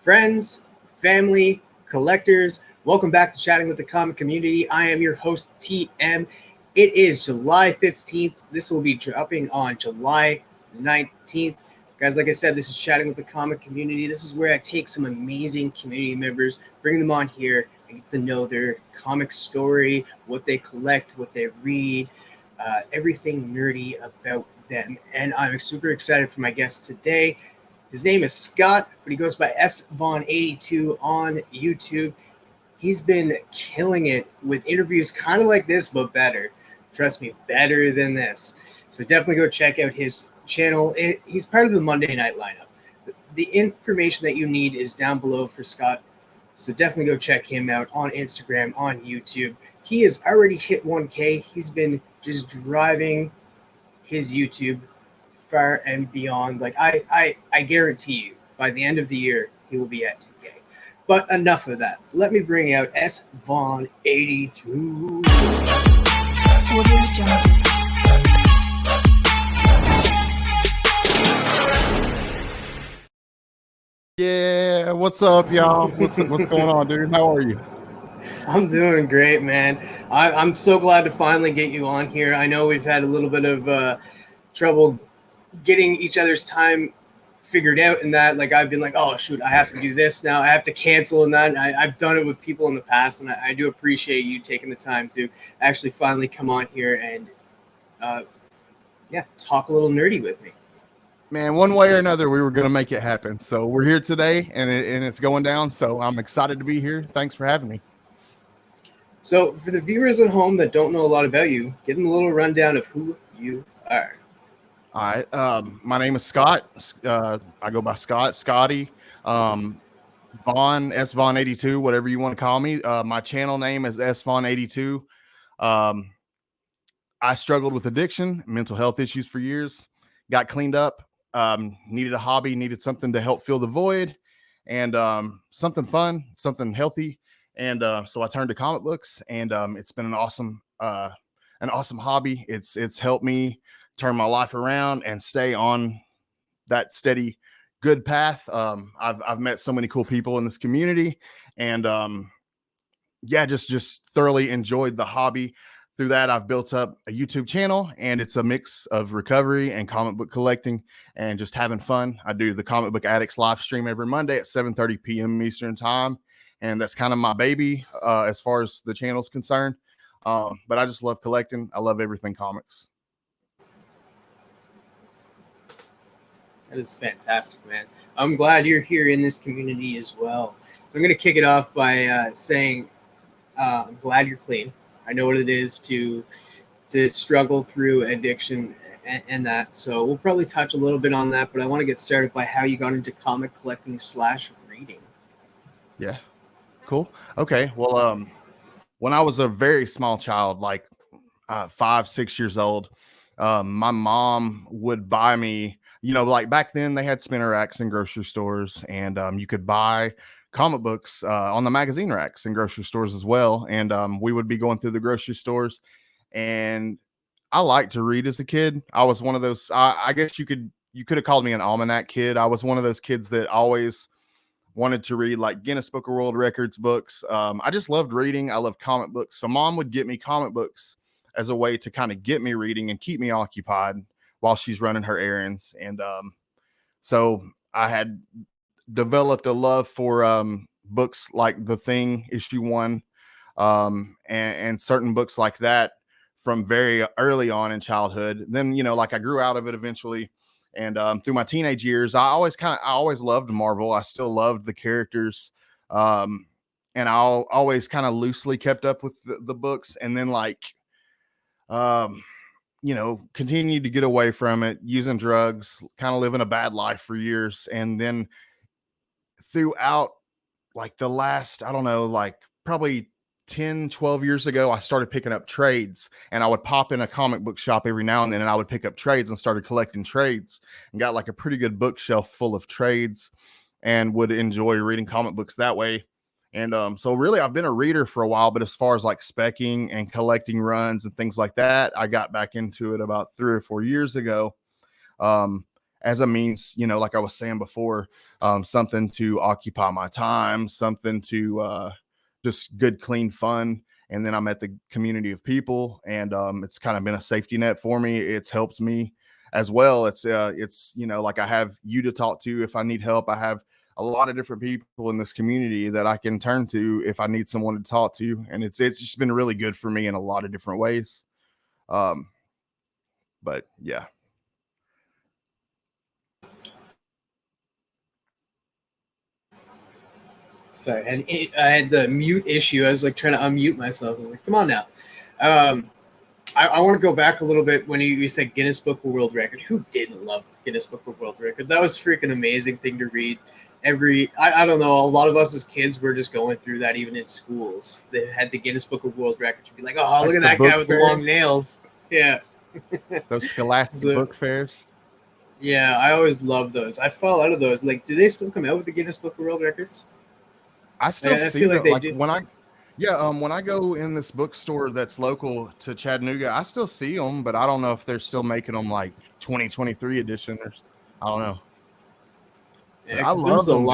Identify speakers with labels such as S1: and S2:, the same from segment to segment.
S1: Friends, family, collectors, welcome back to Chatting with the Comic Community. I am your host, TM. It is July 15th. This will be dropping on July 19th. Guys, like I said, this is Chatting with the Comic Community. This is where I take some amazing community members, bring them on here, and get to know their comic story, what they collect, what they read, everything nerdy about them. And I'm super excited for my guest today. His name is Scott, but he goes by SVaughn82 on YouTube. He's been killing it with interviews kind of like this, but better. Trust me, better than this. So definitely go check out his channel. He's part of the Monday night lineup. The information that you need is down below for Scott. So definitely go check him out on Instagram, on YouTube. He has already hit 1K. He's been just driving his YouTube far and beyond. Like I guarantee you, by the end of the year, he will be at 2K. But enough of that. Let me bring out SVaughn82.
S2: Yeah, what's up, y'all? What's going on, dude? How are you?
S1: I'm doing great, man. I'm so glad to finally get you on here. I know we've had a little bit of trouble getting each other's time figured out, and that like I've been like, oh shoot, I have to do this now, I have to cancel, and that I've done it with people in the past, and I do appreciate you taking the time to actually finally come on here and talk a little nerdy with me.
S2: Man, one way or another, we were going to make it happen. So we're here today, and it's going down. So I'm excited to be here. Thanks for having me.
S1: So for the viewers at home that don't know a lot about you, give them a little rundown of who you are.
S2: All right. My name is Scott. I go by Scotty. Vaughn, SVaughn82, whatever you want to call me. My channel name is SVaughn82. I struggled with addiction, mental health issues for years. Got cleaned up. Needed a hobby, needed something to help fill the void, and something fun, something healthy. And so I turned to comic books, and it's been an awesome hobby. It's helped me turn my life around and stay on that steady, good path. I've met so many cool people in this community, and just thoroughly enjoyed the hobby. Through that, I've built up a YouTube channel, and it's a mix of recovery and comic book collecting and just having fun. I do the Comic Book Addicts live stream every Monday at 7:30 p.m. Eastern time, and that's kind of my baby as far as the channel's concerned. But I just love collecting. I love everything comics.
S1: That is fantastic, man. I'm glad you're here in this community as well. So I'm going to kick it off by saying I'm glad you're clean. I know what it is to struggle through addiction and that. So we'll probably touch a little bit on that, but I want to get started by how you got into comic collecting / reading.
S2: Yeah. Cool. Okay. Well, when I was a very small child, like 5-6 years old, my mom would buy me, like back then they had spinner racks in grocery stores, and you could buy comic books on the magazine racks in grocery stores as well. And we would be going through the grocery stores, and I liked to read as a kid. I was one of those, I guess you could have called me an almanac kid. I was one of those kids that always wanted to read like Guinness Book of World Records books. I just loved reading. I loved comic books. So mom would get me comic books as a way to kind of get me reading and keep me occupied while she's running her errands. And so I had developed a love for books like The Thing issue 1 and certain books like that from very early on in childhood. Then, like I grew out of it eventually. And through my teenage years, I always loved Marvel. I still loved the characters. And I always kind of loosely kept up with the books. And then continued to get away from it, using drugs, kind of living a bad life for years. And then throughout like the last, I don't know, like probably 10-12 years ago, I started picking up trades, and I would pop in a comic book shop every now and then, and I would pick up trades and started collecting trades, and got like a pretty good bookshelf full of trades, and would enjoy reading comic books that way. And so really I've been a reader for a while, but as far as like specking and collecting runs and things like that, I got back into it about 3 or 4 years ago. as a means, like I was saying before, something to occupy my time, something to just good, clean fun. And then I met the community of people, and it's kind of been a safety net for me. It's helped me as well. It's like I have you to talk to if I need help. I have a lot of different people in this community that I can turn to if I need someone to talk to, and it's just been really good for me in a lot of different ways. But yeah.
S1: Sorry, and I had the mute issue. I was like trying to unmute myself. I was like, come on now. I want to go back a little bit when you said Guinness Book of World Record. Who didn't love Guinness Book of World Record? That was freaking amazing thing to read. I don't know, a lot of us as kids were just going through that even in schools. They had the Guinness Book of World Record to be like, oh, look at that guy with the long nails. Yeah.
S2: Those scholastic book fairs.
S1: Yeah, I always loved those. I fell out of those. Like, do they still come out with the Guinness Book of World Records?
S2: I still see them. Like when I go in this bookstore that's local to Chattanooga, I still see them, but I don't know if they're still making them like 2023 edition. I don't know.
S1: Yeah, I love them.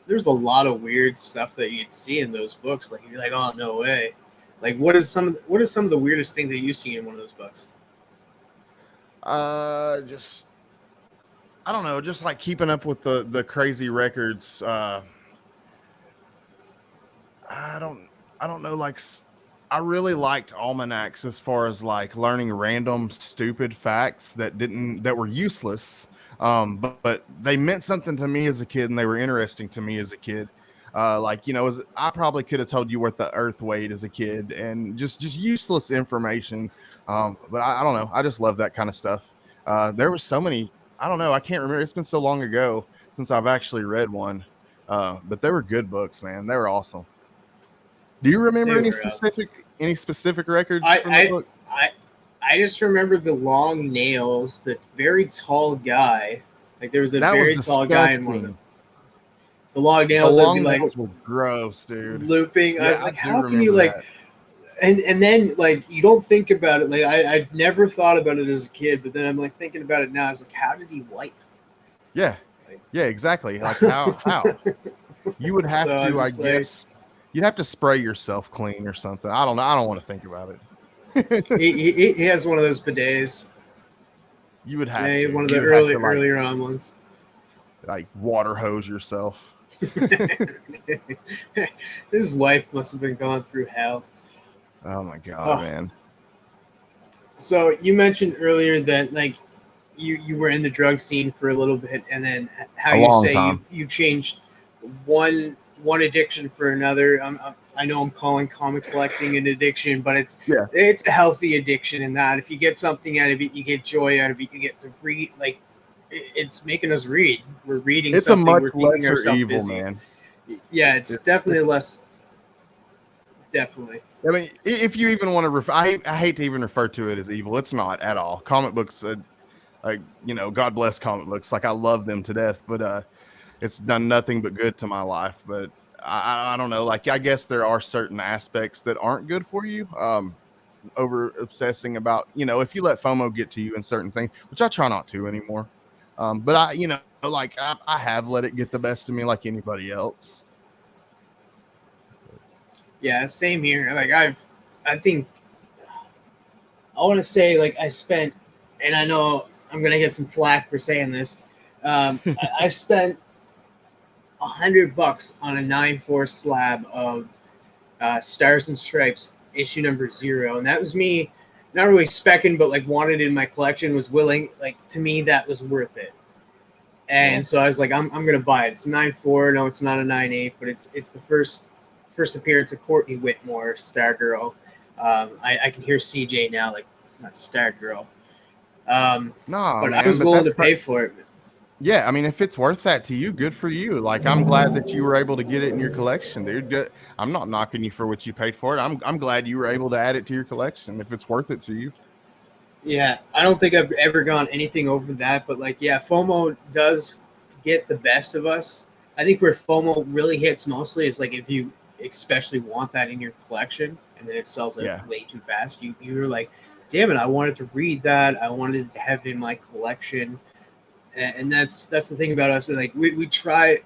S1: There's a lot of weird stuff that you'd see in those books. Like you'd be like, oh no way. Like what is some of the weirdest thing that you see in one of those books?
S2: Just I don't know, just like keeping up with the crazy records. I don't know, like I really liked almanacs as far as like learning random stupid facts that were useless, but they meant something to me as a kid, and they were interesting to me as a kid. I probably could have told you what the earth weighed as a kid, and just useless information. But I don't know, I just love that kind of stuff. There was so many, I don't know, I can't remember, it's been so long ago since I've actually read one. But they were good books, man. They were awesome. Do you remember any specific records from the book?
S1: I just remember the long nails, the very tall guy. Like there was a very tall guy in one of them. The long nails.
S2: The long nails were gross, dude.
S1: Looping. Yeah, I was like, how can you like? And then like you don't think about it. Like I never thought about it as a kid, but then I'm like thinking about it now. I was like, how did he wipe?
S2: Yeah, yeah, exactly. Like how? You would have to, I guess. You'd have to spray yourself clean or something. I don't know. I don't want to think about it.
S1: he has one of those bidets.
S2: You would have to.
S1: One of the earlier on ones.
S2: Like water hose yourself.
S1: His wife must have been going through hell.
S2: Oh my god, man.
S1: So you mentioned earlier that like you were in the drug scene for a little bit, and then how you say you changed one addiction for another. I know I'm calling comic collecting an addiction, but it's a healthy addiction in that if you get something out of it, you get joy out of it. You get to read. Like it's making us read. We're reading.
S2: It's
S1: something.
S2: a much lesser evil, busy. Man.
S1: Yeah, it's definitely less. Definitely.
S2: I mean, if you even want to refer, I hate to even refer to it as evil. It's not at all. Comic books, God bless comic books. Like I love them to death, but it's done nothing but good to my life. But I don't know. Like I guess there are certain aspects that aren't good for you. Over obsessing about, if you let FOMO get to you in certain things, which I try not to anymore. But I have let it get the best of me like anybody else.
S1: Yeah, same here. Like I think I want to say like I spent, and I know I'm gonna get some flack for saying this. I've spent $100 on a 9/4 slab of Stars and Stripes issue number 0, and that was me not really specking, but like wanted in my collection, was willing. Like to me, that was worth it. And so I was like, I'm gonna buy it. It's a 9/4. No, it's not a 9/8, but it's the first appearance of Courtney Whitmore, Stargirl. I can hear CJ now, like not Stargirl.
S2: No,
S1: but
S2: man,
S1: I was willing to pay for it.
S2: Yeah, I mean, if it's worth that to you, good for you. Like, I'm glad that you were able to get it in your collection, dude. I'm not knocking you for what you paid for it. I'm glad you were able to add it to your collection if it's worth it to you.
S1: Yeah, I don't think I've ever gone anything over that, but like, yeah, FOMO does get the best of us. I think where FOMO really hits mostly is like if you especially want that in your collection and then it sells out way too fast. You're like, damn it, I wanted to read that. I wanted to have it in my collection. And that's the thing about us. Like we try.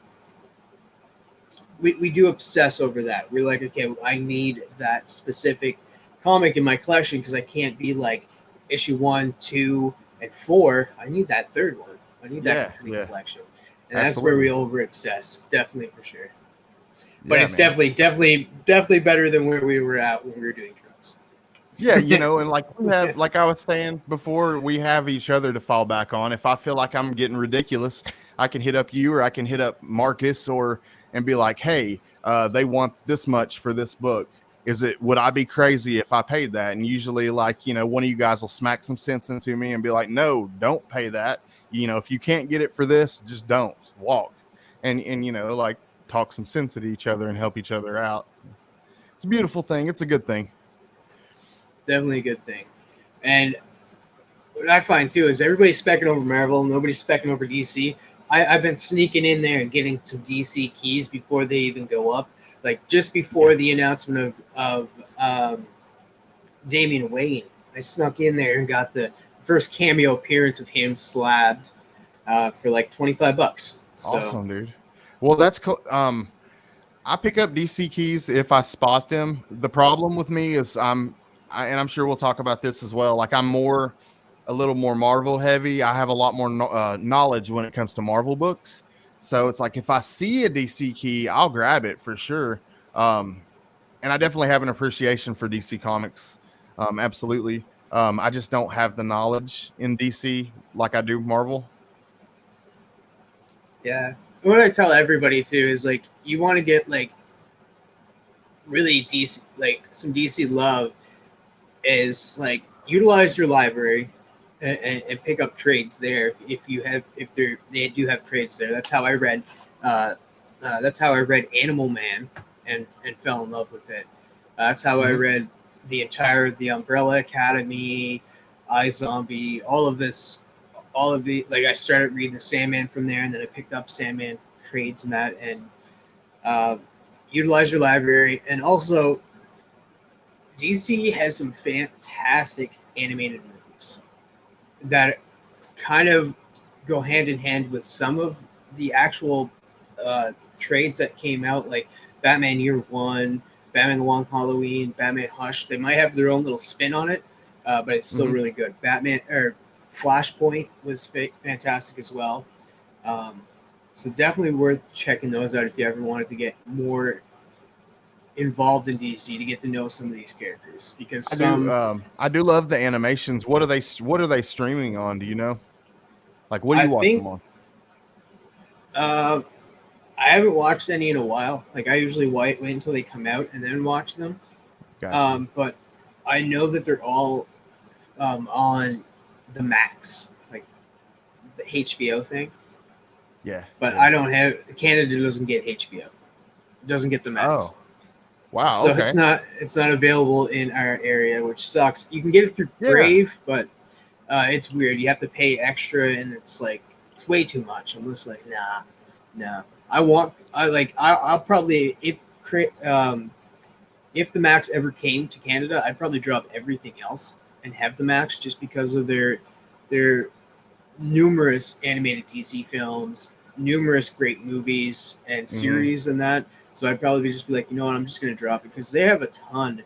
S1: We do obsess over that. We're like, okay, I need that specific comic in my collection because I can't be like issue 1, 2, and 4. I need that third one. I need that complete collection. And that's where we over obsess, definitely, for sure. But it's definitely better than where we were at when we were doing drugs.
S2: Yeah, and like we have, like I was saying before, we have each other to fall back on. If I feel like I'm getting ridiculous, I can hit up you, or I can hit up Marcus, and be like, hey, they want this much for this book. Would I be crazy if I paid that? And usually, like, one of you guys will smack some sense into me and be like, no, don't pay that. If you can't get it for this, just don't walk. And like, talk some sense at each other and help each other out. It's a beautiful thing. It's a good thing.
S1: Definitely a good thing. And what I find too is everybody's specking over Marvel, nobody's specking over DC. I've been sneaking in there and getting some DC keys before they even go up. Like just before the announcement of Damian Wayne, I snuck in there and got the first cameo appearance of him slabbed for like $25. So.
S2: Awesome, dude. Well, that's cool. I pick up DC keys if I spot them. The problem with me is and I'm sure we'll talk about this as well. Like I'm a little more Marvel heavy. I have a lot more knowledge when it comes to Marvel books. So it's like if I see a DC key, I'll grab it for sure. And I definitely have an appreciation for DC Comics. Absolutely. I just don't have the knowledge in DC like I do Marvel.
S1: Yeah. What I tell everybody too is like you want to get like really DC, like some DC love, is like utilize your library and pick up trades there if they do have trades there. That's how I read. That's how I read Animal Man and fell in love with it. That's how I read the Umbrella Academy, iZombie, all of the like I started reading the Sandman from there, and then I picked up Sandman trades and that, and utilize your library. And also DC has some fantastic animated movies that kind of go hand in hand with some of the actual trades that came out, like Batman Year One, Batman The Long Halloween, Batman Hush. They might have their own little spin on it, but it's still really good. Batman or Flashpoint was fantastic as well. So definitely worth checking those out if you ever wanted to get more involved in DC to get to know some of these characters, because
S2: I do love the animations. What are they streaming on? Do you know? Like, what do you watch them on?
S1: I haven't watched any in a while. Like I usually wait until they come out and then watch them. Gotcha. But I know that they're all on the Max, like the HBO thing.
S2: Yeah.
S1: But I don't have Canada doesn't get HBO. It doesn't get the Max.
S2: Oh. Wow.
S1: So
S2: okay.
S1: it's not available in our area, which sucks. You can get it through Brave, but it's weird. You have to pay extra, and it's like it's way too much. I'm just like, nah. I'll probably if the Max ever came to Canada, I'd probably drop everything else and have the Max, just because of their numerous animated DC films, numerous great movies and series and that. So I'd probably just be like, you know what, I'm just going to drop it, because they have a ton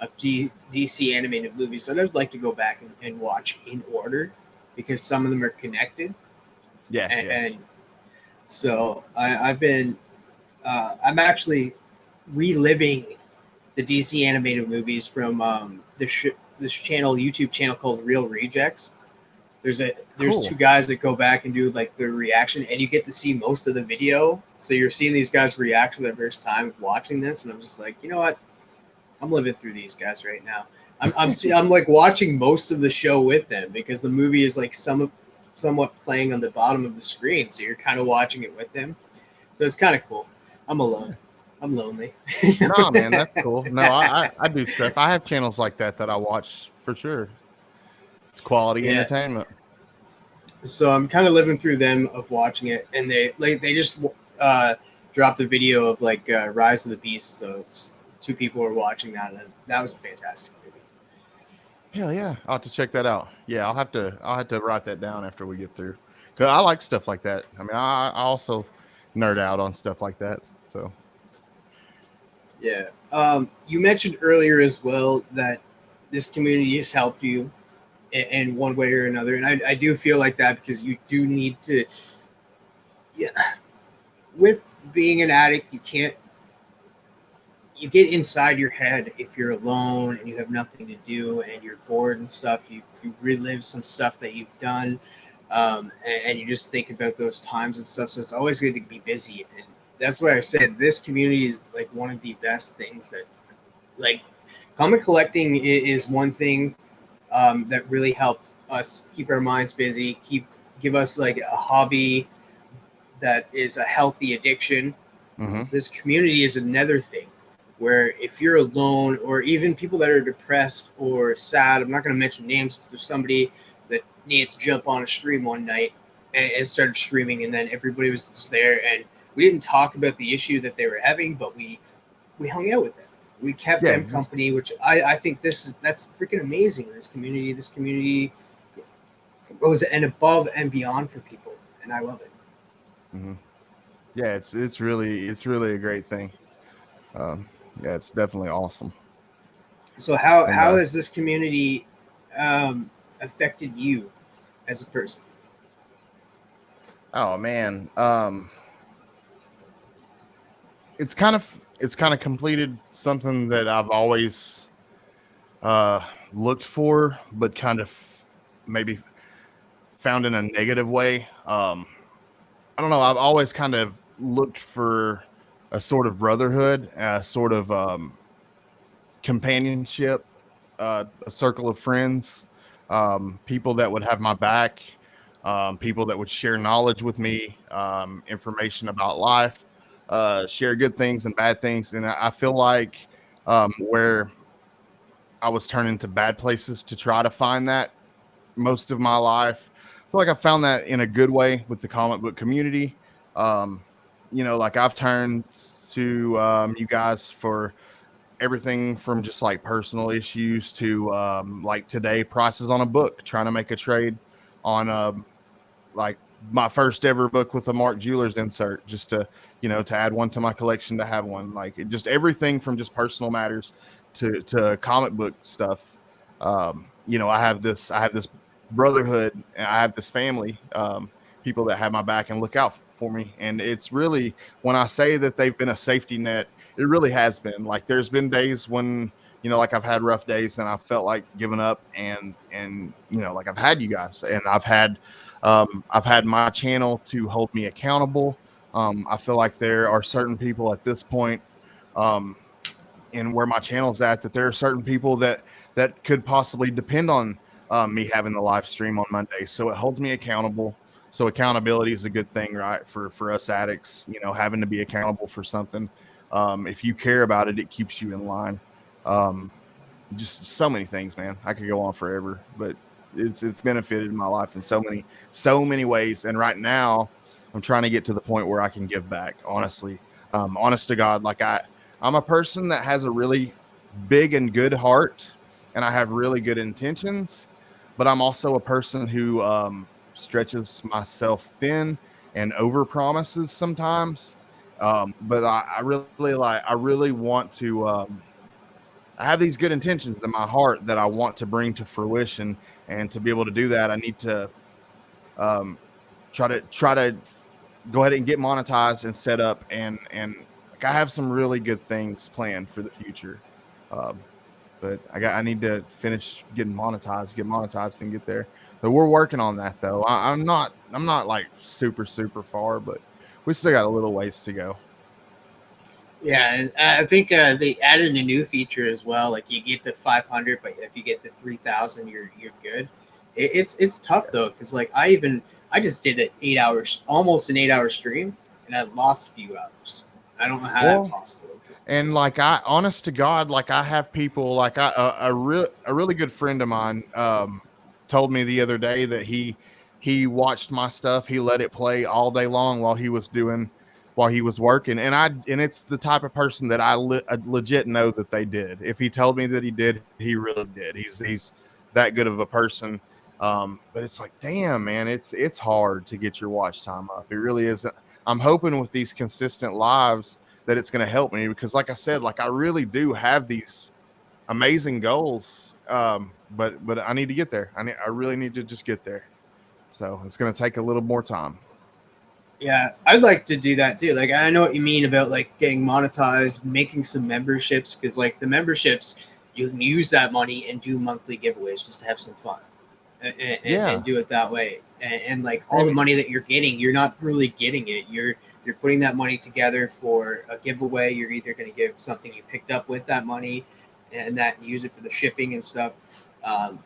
S1: of DC animated movies that I'd like to go back and watch in order, because some of them are connected.
S2: Yeah.
S1: And so I'm actually reliving the DC animated movies from this YouTube channel called Real Rejects. There's two guys that go back and do like the reaction, and you get to see most of the video. So you're seeing these guys react for the first time watching this, and I'm just like, you know what? I'm living through these guys right now. I'm like watching most of the show with them, because the movie is like somewhat playing on the bottom of the screen, so you're kind of watching it with them. So it's kind of cool. I'm alone. I'm lonely.
S2: No, man, that's cool. No, I do stuff. I have channels like that I watch for sure. It's quality entertainment.
S1: So I'm kind of living through them of watching it, and they just dropped a video of like Rise of the Beast. So two people were watching that, and that was a fantastic movie.
S2: Hell yeah, I'll have to check that out. Yeah, I'll have to write that down after we get through. 'Cause I like stuff like that. I mean, I also nerd out on stuff like that. So
S1: Yeah. You mentioned earlier as well that this community has helped you in one way or another, and I do feel like that because you do need to. Yeah, with being an addict, you can't. You get inside your head if you're alone and you have nothing to do and you're bored and stuff. You relive some stuff that you've done, and you just think about those times and stuff. So it's always good to be busy, and that's why I said this community is like one of the best things that like comic collecting is one thing that really helped us keep our minds busy, give us like a hobby that is a healthy addiction. This community is another thing where if you're alone or even people that are depressed or sad, I'm not going to mention names, but there's somebody that needed to jump on a stream one night and started streaming, and then everybody was just there, and we didn't talk about the issue that they were having, but we hung out with them. We kept
S2: yeah,
S1: them company, which I think that's freaking amazing. This community goes and above and beyond for people, and I love it.
S2: yeah, it's really a great thing. Yeah, it's definitely awesome.
S1: So how
S2: And
S1: how has this community affected you as a person?
S2: oh man, it's kind of completed something that I've always looked for, but kind of maybe found in a negative way. I don't know. I've always kind of looked for a sort of brotherhood, a sort of companionship, a circle of friends, people that would have my back, people that would share knowledge with me, information about life, share good things and bad things. And I feel like where I was turning to bad places to try to find that most of my life. I feel like I found that in a good way with the comic book community. Um, like I've turned to you guys for everything from just like personal issues to like today prices on a book, trying to make a trade on like my first ever book with a Mark Jewelers insert, just to to add one to my collection, to have one, like just everything from just personal matters to comic book stuff. I have this brotherhood, and I have this family, people that have my back and look out for me, and it's really, when I say that they've been a safety net, it really has been. Like there's been days when like I've had rough days and I felt like giving up, and like I've had you guys, and I've had my channel to hold me accountable. I feel like there are certain people at this point, um, in where my channel's at, that there are certain people that could possibly depend on me having the live stream on Monday. So it holds me accountable. So accountability is a good thing, right? For us addicts, having to be accountable for something. If you care about it, it keeps you in line. Um, just so many things, man. I could go on forever, but it's benefited my life in so many ways. And right now, I'm trying to get to the point where I can give back. Honestly, honest to God, like I'm a person that has a really big and good heart, and I have really good intentions, but I'm also a person who stretches myself thin and over promises sometimes. But I really want to. I have these good intentions in my heart that I want to bring to fruition, and to be able to do that, I need to um, try to go ahead and get monetized and set up, and like I have some really good things planned for the future. Um, but I need to finish get monetized and get there. So we're working on that though. I'm not like super far, but we still got a little ways to go.
S1: Yeah, and I think they added a new feature as well. Like you get to 500, but if you get to 3,000, you're good. It's tough though, because like I just did an 8 hours, almost an 8 hour stream, and I lost a few hours. I don't know how that's
S2: Well,
S1: possible.
S2: and like honest to God, like I have people, like a really good friend of mine told me the other day that he watched my stuff, he let it play all day long while he was working, and it's the type of person that I legit know that they did. If he told me that he did, he really did. He's that good of a person. But it's like, damn, man, it's hard to get your watch time up. It really is. I'm hoping with these consistent lives that it's going to help me because, like I said, like I really do have these amazing goals. But I need to get there. I really need to just get there. So it's going to take a little more time.
S1: Yeah, I'd like to do that too. Like, I know what you mean about like getting monetized, making some memberships, because like the memberships, you can use that money and do monthly giveaways just to have some fun, and
S2: Yeah.
S1: do it that way. And like all the
S2: And
S1: money that you're getting, you're not really getting it. You're putting that money together for a giveaway. You're either going to give something you picked up with that money, and that use it for the shipping and stuff. Um,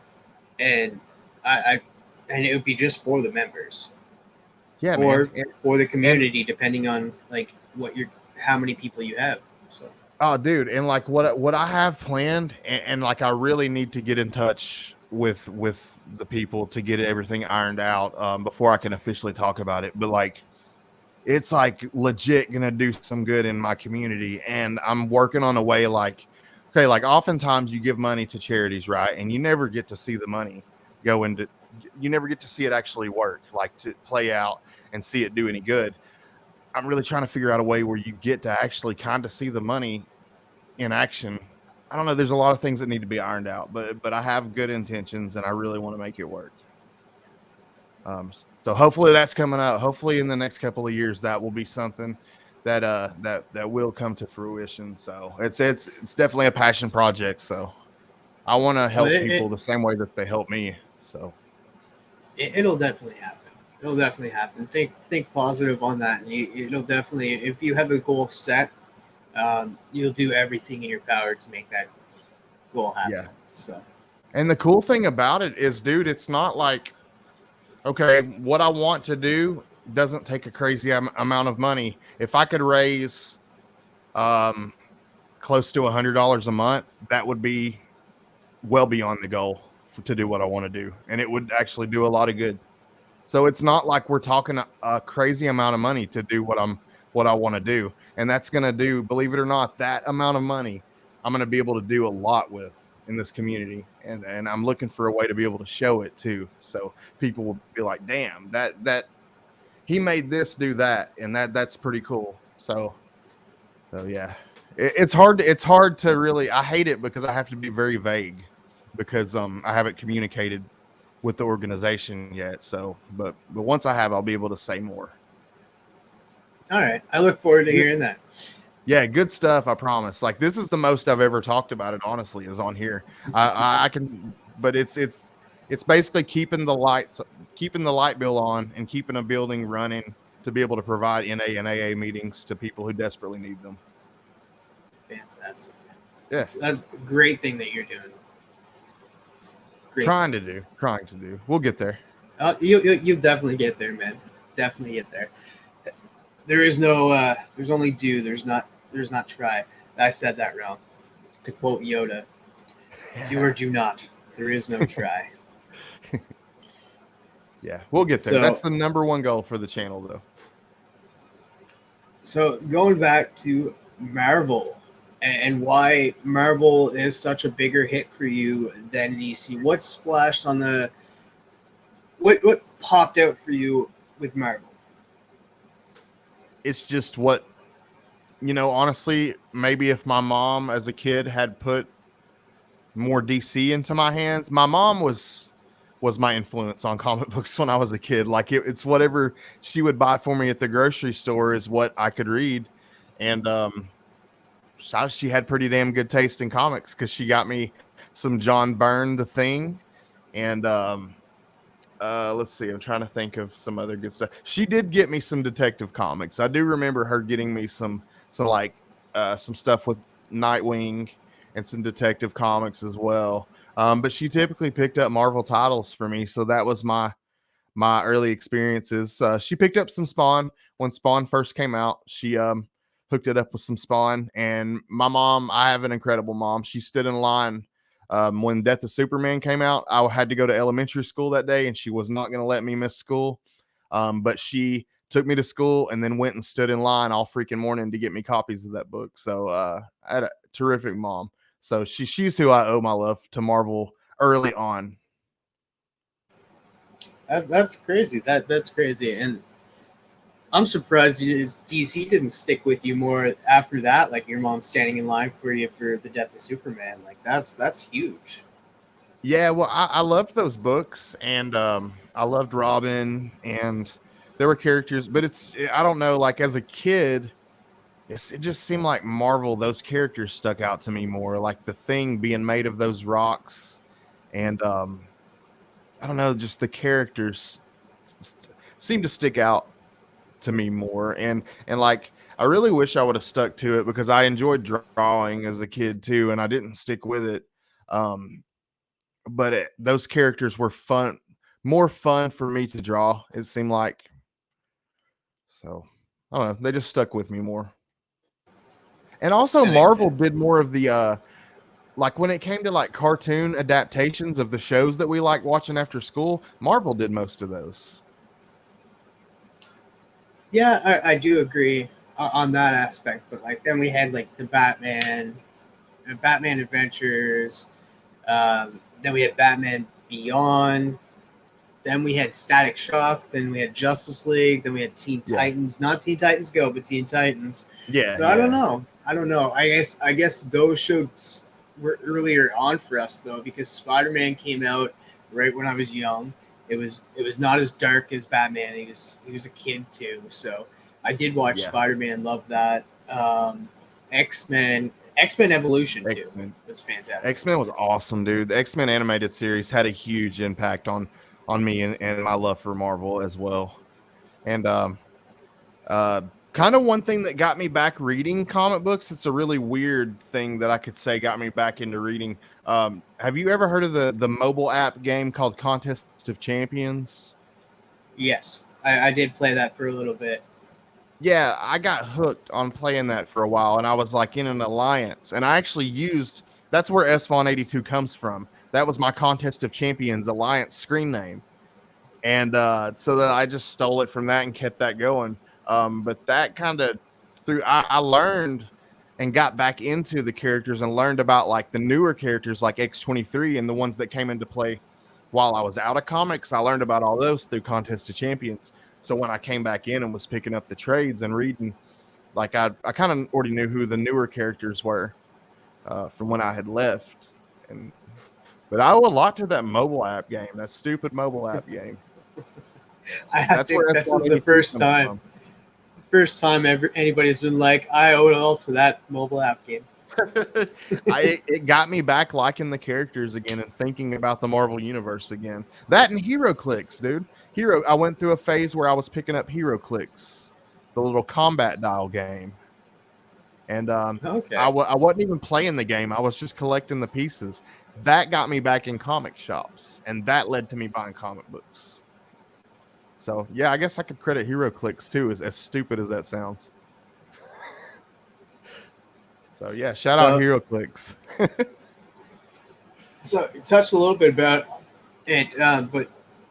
S1: and I and it would be just for the members
S2: yeah, man.
S1: or for the
S2: And
S1: community, depending on like how many people you have. So
S2: oh, dude, and like what I have planned, and like I really need to get in touch with the people to get everything ironed out before I can officially talk about it. But like, it's like legit gonna do some good in my community, and I'm working on a way like, okay, like oftentimes you give money to charities, right, and you never get to see the money go into, you never get to see it actually work, like to play out and see it do any good. I'm really trying to figure out a way where you get to actually kind of see the money in action. I don't know. There's a lot of things that need to be ironed out, but I have good intentions and I really want to make it work. So hopefully that's coming out. Hopefully in the next couple of years that will be something that will come to fruition. So it's definitely a passion project. So I want to
S1: well,
S2: help people the same way that they help me. So
S1: it'll definitely happen. It'll definitely happen. Think positive on that, and it'll definitely. If you have a goal set, you'll do everything in your power to make that goal happen.
S2: yeah.
S1: So
S2: And the cool thing about it is, dude, it's not like, okay, what I want to do doesn't take a crazy amount of money. If I could raise um, close to $100 a month, that would be well beyond the goal to do what I want to do, and it would actually do a lot of good. So it's not like we're talking a crazy amount of money to do what I want to do, and that's going to do, believe it or not, that amount of money I'm going to be able to do a lot with in this community, and I'm looking for a way to be able to show it too, so people will be like, "Damn, that he made this do that," and that's pretty cool. So yeah, it's hard to really. I hate it because I have to be very vague because I haven't communicated with the organization yet. So, but once I have, I'll be able to say more.
S1: all right, I look forward to
S2: Good,
S1: hearing that.
S2: yeah, good stuff. I promise. Like this is the most I've ever talked about it. Honestly, is on here. I can, but it's basically keeping the light bill on, and keeping a building running to be able to provide NA and AA meetings to people who desperately need them.
S1: Fantastic.
S2: Yeah,
S1: That's a great thing that you're doing. Great thing.
S2: trying to do. We'll get there.
S1: You'll definitely get there, man. Definitely get there. There is no. There's only do. There's not try. I said that wrong. To quote Yoda, do or do not. There is no try.
S2: Yeah, we'll get there. That's
S1: So
S2: the number one goal for the channel, though.
S1: so going back to Marvel and why Marvel is such a bigger hit for you than DC. What splashed on the what popped out for you with Marvel?
S2: It's just what, honestly, maybe if my mom as a kid had put more DC into my hands, my mom was my influence on comic books when I was a kid. Like it's whatever she would buy for me at the grocery store is what I could read, and she had pretty damn good taste in comics because she got me some John Byrne, The Thing, and let's see, I'm trying to think of some other good stuff. She did get me some detective comics. I do remember her getting me some like some stuff with Nightwing and some detective comics as well. But she typically picked up Marvel titles for me, so that was my early experiences. She picked up some Spawn when Spawn first came out. She hooked it up with some Spawn, and my mom, I have an incredible mom. She stood in line when Death of Superman came out. I had to go to elementary school that day, and she was not going to let me miss school. But she took me to school and then went and stood in line all freaking morning to get me copies of that book. So I had a terrific mom. So she's who I owe my love to Marvel early on.
S1: That's crazy. That's crazy, and I'm surprised DC didn't stick with you more after that. Like your mom standing in line for you for the death of Superman. Like that's huge.
S2: Yeah, well, I loved those books, and I loved Robin, and there were characters, but I don't know, like as a kid, it just seemed like Marvel. Those characters stuck out to me more, like the Thing being made of those rocks, and I don't know, just the characters seem to stick out to me more, and like I really wish I would have stuck to it because I enjoyed drawing as a kid too, and I didn't stick with it. Um, but those characters were fun, more fun for me to draw. It seemed like so. I don't know. They just stuck with me more. And also,
S1: That makes
S2: Marvel
S1: sense.
S2: did more of the like when it came to like cartoon adaptations of the shows that we like watching after school. Marvel did most of those.
S1: Yeah, I do agree on that aspect. But like then we had like the Batman Adventures. Then we had Batman Beyond. Then we had Static Shock. Then we had Justice League. Then we had Teen
S2: Yeah,
S1: Titans. Not Teen Titans Go, but Teen Titans.
S2: yeah,
S1: So I don't
S2: yeah,
S1: know. I don't know. I guess those shows were earlier on for us though, because Spider Man came out right when I was young. It was not as dark as Batman. He was a kid too. So I did watch
S2: yeah.
S1: Spider Man. Love that. X Men Evolution
S2: X
S1: too
S2: Men.
S1: was fantastic.
S2: X-Men was awesome, dude. The X-Men animated series had a huge impact on me and my love for Marvel as well. And uh kind of one thing that got me back reading comic books, it's a really weird thing that I could say got me back into reading. Have you ever heard of the mobile app game called Contest of Champions?
S1: Yes, I did play that for a little bit.
S2: Yeah, I got hooked on playing that for a while, and I was like in an alliance, and I actually used that's where SVon 82 comes from. That was my Contest of Champions alliance screen name, and so that I just stole it from that and kept that going. But that kind of through I learned and got back into the characters and learned about like the newer characters like X-23 and the ones that came into play while I was out of comics. I learned about all those through Contest of Champions. So when I came back in and was picking up the trades and reading, like I kind of already knew who the newer characters were from when I had left. And but I owe a lot to that mobile app game, that stupid mobile app game.
S1: I
S2: That's where
S1: think this is
S2: S1
S1: the
S2: 82
S1: first
S2: comes
S1: time
S2: from.
S1: anybody's been like, I owe it all to that mobile app game.
S2: It got me back liking the characters again and thinking about the Marvel universe again. That and Hero Clicks, dude. I went through a phase where I was picking up Hero Clicks, the little combat dial game, and
S1: Okay.
S2: I wasn't even playing the game. I was just collecting the pieces. That got me back in comic shops, and that led to me buying comic books. So yeah, I guess I could credit Hero Clicks too, as stupid as that sounds. So yeah, shout out
S1: So
S2: Hero Clicks.
S1: so you touched a little bit about it, but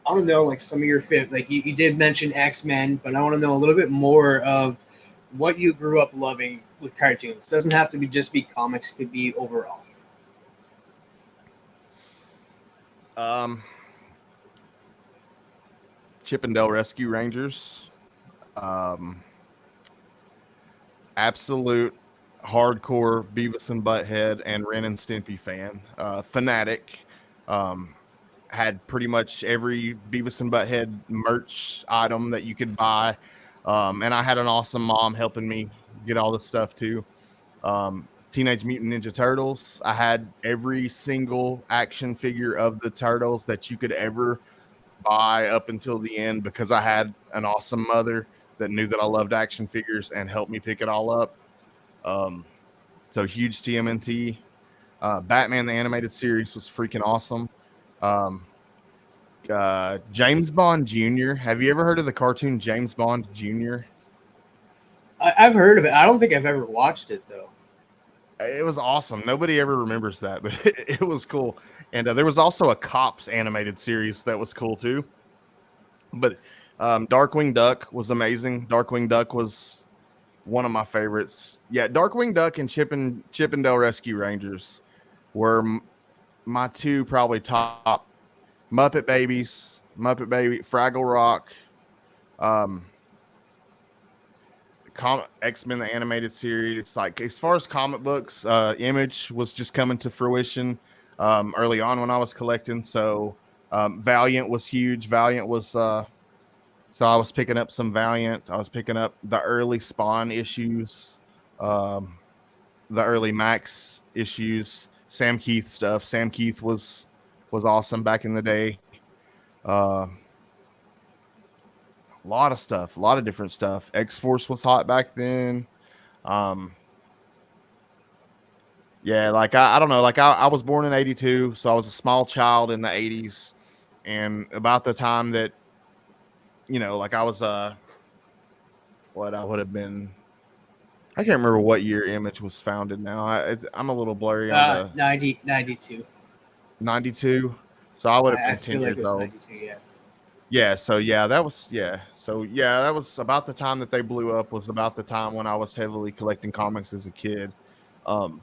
S1: I want to know like some of your favorite. Like you did mention X Men, but I want to know a little bit more of what you grew up loving with cartoons. It doesn't have to be just be comics; it could be overall.
S2: Um, Chippendale Rescue Rangers. Um, Absolute hardcore Beavis and Butthead and Ren and Stimpy fan. Fanatic. Um, had pretty much every Beavis and Butthead merch item that you could buy. And I had an awesome mom helping me get all this stuff too. Teenage Mutant Ninja Turtles. I had every single action figure of the Turtles that you could ever buy up until the end because I had an awesome mother that knew that I loved action figures and helped me pick it all up. Um, so huge TMNT. Batman the animated series was freaking awesome. Um, James Bond Jr. Have you ever heard of the cartoon James Bond Jr.?
S1: I've heard of it. I don't think I've ever watched it though.
S2: It was awesome. Nobody ever remembers that, but it was cool. And there was also a Cops animated series that was cool too. But Darkwing Duck was amazing. Darkwing Duck was one of my favorites. Yeah, Darkwing Duck and Chippendale Rescue Rangers were my two probably top. Muppet Babies Muppet Baby, Fraggle Rock, um, X-Men the animated series. Like as far as comic books, Image was just coming to fruition early on when I was collecting. So Valiant was huge. Valiant was so I was picking up some Valiant. I was picking up the early Spawn issues, um, the early Max issues, Sam Keith stuff. Sam Keith was awesome back in the day. Uh, a lot of stuff, a lot of different stuff. X Force was hot back then. Um, yeah, like I don't know, like I was born in '82, so I was a small child in the '80s, and about the time that like I was what I would have been. I can't remember what year Image was founded. Now I'm a little blurry on the
S1: 92.
S2: '92, so I would have
S1: I
S2: been 10
S1: feel like
S2: years
S1: it was
S2: old.
S1: 92. Yeah.
S2: Yeah, so that was about the time that they blew up. Was about the time when I was heavily collecting comics as a kid. Um,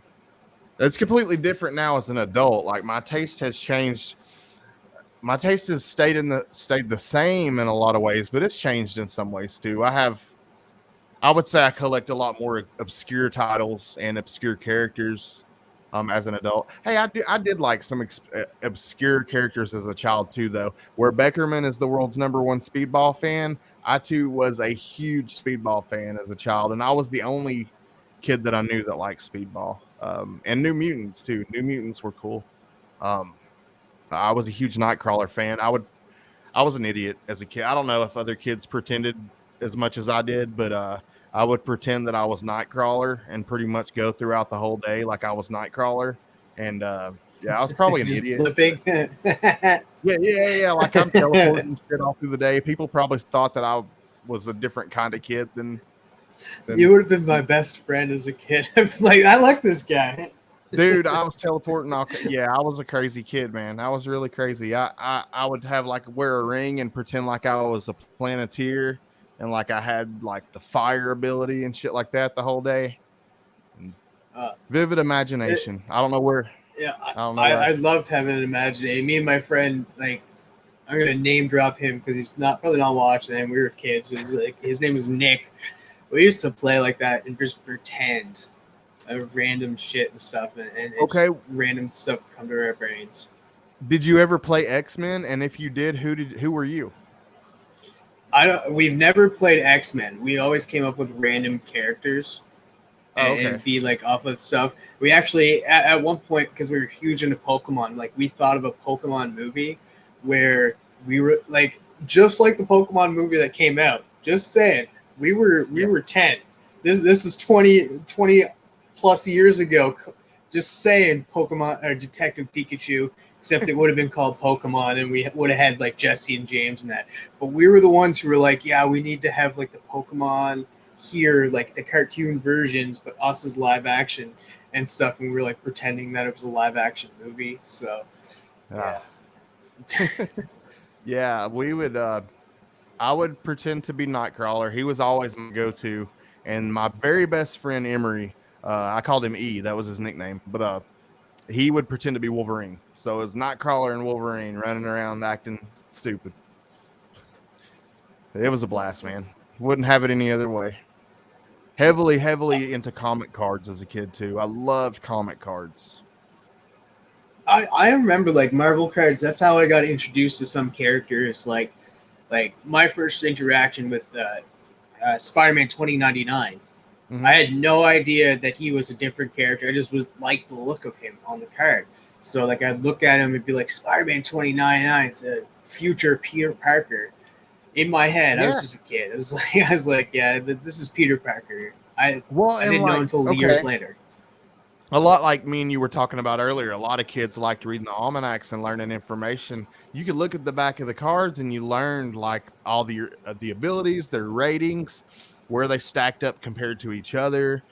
S2: it's completely different now as an adult. Like my taste has changed. My taste has stayed the same in a lot of ways, but it's changed in some ways too. I would say I collect a lot more obscure titles and obscure characters as an adult. Hey, I did like some obscure characters as a child too, though. Where Beckerman is the world's #1 speedball fan, I too was a huge speedball fan as a child, and I was the only kid that I knew that liked speedball. And New Mutants too. New Mutants were cool. Um, I was a huge Nightcrawler fan. I was an idiot as a kid. I don't know if other kids pretended as much as I did, but I would pretend that I was Nightcrawler and pretty much go throughout the whole day like I was Nightcrawler. And yeah, I was probably an
S1: Just
S2: idiot.
S1: flipping.
S2: Yeah. Like I'm teleporting shit all through the day. People probably thought that I was a different kind of kid than
S1: You would have been my best friend as a kid. Like, I like this guy.
S2: dude. I was teleporting yeah, I was a crazy kid, man. I was really crazy. I would have like wear a ring and pretend like I was a planeteer and like I had like the fire ability and shit like that the whole day. And
S1: Uh,
S2: vivid
S1: it,
S2: imagination. I don't know where.
S1: yeah,
S2: I don't know
S1: I
S2: where.
S1: loved having an imagination. Me and my friend, like, I'm gonna name drop him because he's probably not watching. And we were kids. So his name was Nick. We used to play like that and just pretend random shit and stuff, and
S2: Okay.
S1: just random stuff come to our brains.
S2: Did you ever play X-Men? And if you did, who were you?
S1: We've never played X-Men. We always came up with random characters
S2: Oh,
S1: and,
S2: okay.
S1: be like off of stuff. We actually at one point, because we were huge into Pokemon, like we thought of a Pokemon movie where we were like just like the Pokemon movie that came out. Just saying, we
S2: Yeah.
S1: were 10. This is 20 plus years ago. Just saying, Pokemon or Detective Pikachu, except it would have been called Pokemon, and we would have had like Jesse and James and that. But we were the ones who were like, yeah, we need to have like the Pokemon here, like the cartoon versions, but us as live action and stuff. And we were like pretending that it was a live action movie. So,
S2: Ah.
S1: yeah.
S2: Yeah, we would I would pretend to be Nightcrawler. He was always my go-to. And my very best friend Emery, I called him E. That was his nickname. But he would pretend to be Wolverine. So it was Nightcrawler and Wolverine running around acting stupid. It was a
S1: That's
S2: blast,
S1: awesome.
S2: man. Wouldn't have it any other way. Heavily into comic cards as a kid too. I loved comic cards.
S1: I remember like Marvel cards. That's how I got introduced to some characters. Like my first interaction with Spider-Man 2099. I
S2: Mm-hmm.
S1: had no idea that he was a different character. I just was like the look of him on the card. So like I'd look at him and be like, Spider-Man 2099 is the future Peter Parker. In my head, I was
S2: Yeah.
S1: just a kid. I was like, yeah, this is Peter Parker.
S2: Well,
S1: I
S2: and
S1: didn't know
S2: like,
S1: until
S2: okay,
S1: years later.
S2: a lot like me and you were talking about earlier. A lot of kids liked reading the almanacs and learning information. You could look at the back of the cards and you learned like all the abilities, their ratings, where they stacked up compared to each other,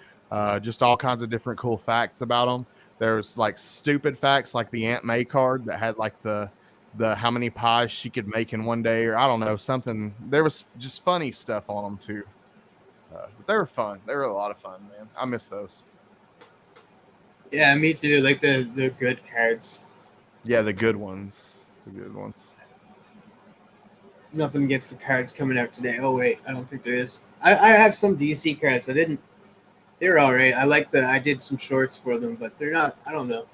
S2: just all kinds of different cool facts about them. There's like stupid facts like the Aunt May card that had like the how many pies she could make in one day, or I don't know, something. There was just funny stuff on them too. But they were fun. They were a lot of fun, man. I miss those.
S1: Yeah, me too. Like the good cards.
S2: Yeah, the good ones. The good ones.
S1: Nothing against the cards coming out today. Oh wait, I don't think there is. I have some DC cards. I didn't. They're all right. I like the. I did some shorts for them, but they're not. I don't know.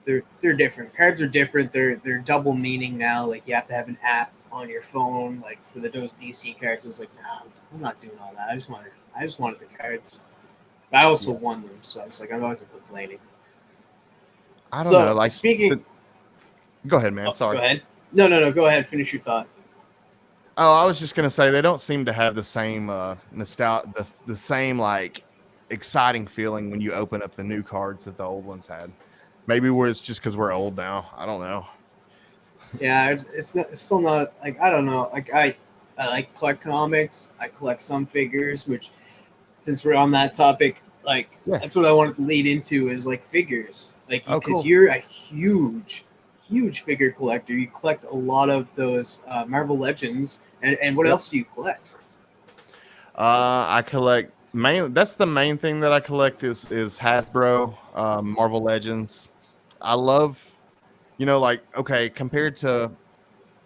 S1: They're different. Cards are different. They're double meaning now. Like you have to have an app on your phone. Like for those DC cards, I was like, nah, I'm not doing all that. I just wanted the cards. But I also won them, so I was like, I wasn't complaining.
S2: I don't know.
S1: So
S2: Like,
S1: speaking,
S2: go ahead, man. Sorry.
S1: Go ahead. No. Go ahead. Finish your thought.
S2: Oh, I was just gonna say they don't seem to have the same nostalgia, the same like exciting feeling when you open up the new cards that the old ones had. Maybe it's just because we're old now. I don't know.
S1: Yeah, it's still not like I don't know. Like I like collect comics. I collect some figures, which since we're on that topic, like that's what I wanted to lead into is like figures. Like because
S2: cool.
S1: you're a huge figure collector. You collect a lot of those Marvel Legends, and what else do you collect?
S2: I collect That's the main thing that I collect is Hasbro, Marvel Legends. I love, like okay, compared to,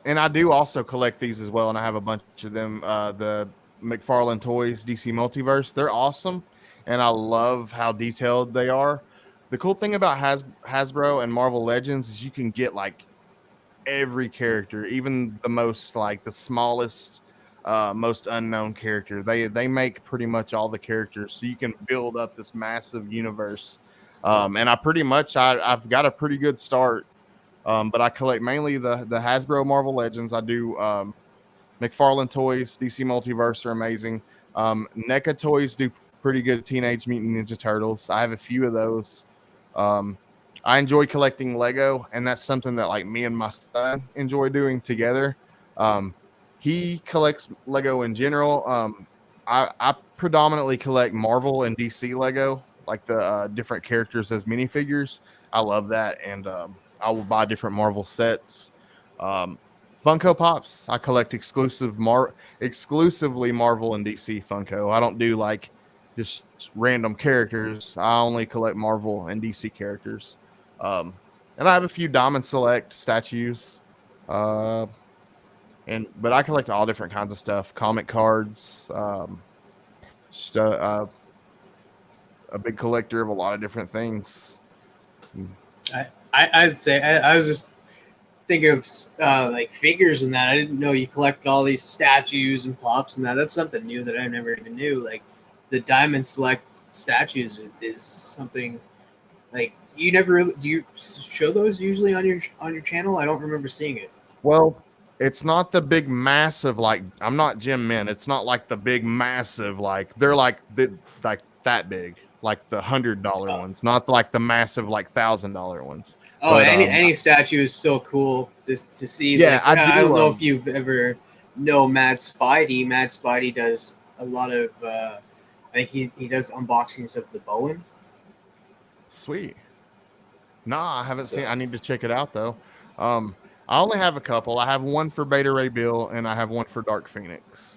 S2: and I do also collect these as well, and I have a bunch of them. The McFarlane Toys DC Multiverse, they're awesome, and I love how detailed they are. The cool thing about Hasbro and Marvel Legends is you can get like every character, even the most like the smallest, most unknown character. They make pretty much all the characters, so you can build up this massive universe. And I've got a pretty good start. But I collect mainly the Hasbro Marvel Legends. I do McFarlane Toys, DC Multiverse are amazing. NECA Toys do pretty good. Teenage Mutant Ninja Turtles. I have a few of those. Um, I enjoy collecting Lego, and that's something that like me and my son enjoy doing together. Um, he collects Lego in general. I predominantly collect Marvel and DC Lego, like the different characters as minifigures. I love that, and I will buy different Marvel sets. Um, Funko Pops, I collect exclusively Marvel and DC Funko. I don't do like just random characters. I only collect Marvel and DC characters. And I have a few Diamond Select statues. Uh, but I collect all different kinds of stuff, comic cards. Just a big collector of a lot of different things.
S1: I'd say I was just thinking of like figures and that. I didn't know you collect all these statues and pops and that. That's something new that I never even knew. Like the Diamond Select statues is something like you never really do. You show those usually on your channel? I don't remember seeing it.
S2: Well, it's not the big massive like I'm not Jim Min. It's not like the big massive like they're like like that big, like the $100 ones, not like the massive like $1,000 ones.
S1: Oh,
S2: But
S1: any statue is still cool just to see.
S2: Yeah,
S1: like, I don't know if you've ever know Mad Spidey. Mad Spidey does a lot of. I think he does unboxings of the Bowen.
S2: Sweet. Nah, I haven't seen. I need to check it out though. I only have a couple. I have one for Beta Ray Bill, and I have one for Dark Phoenix.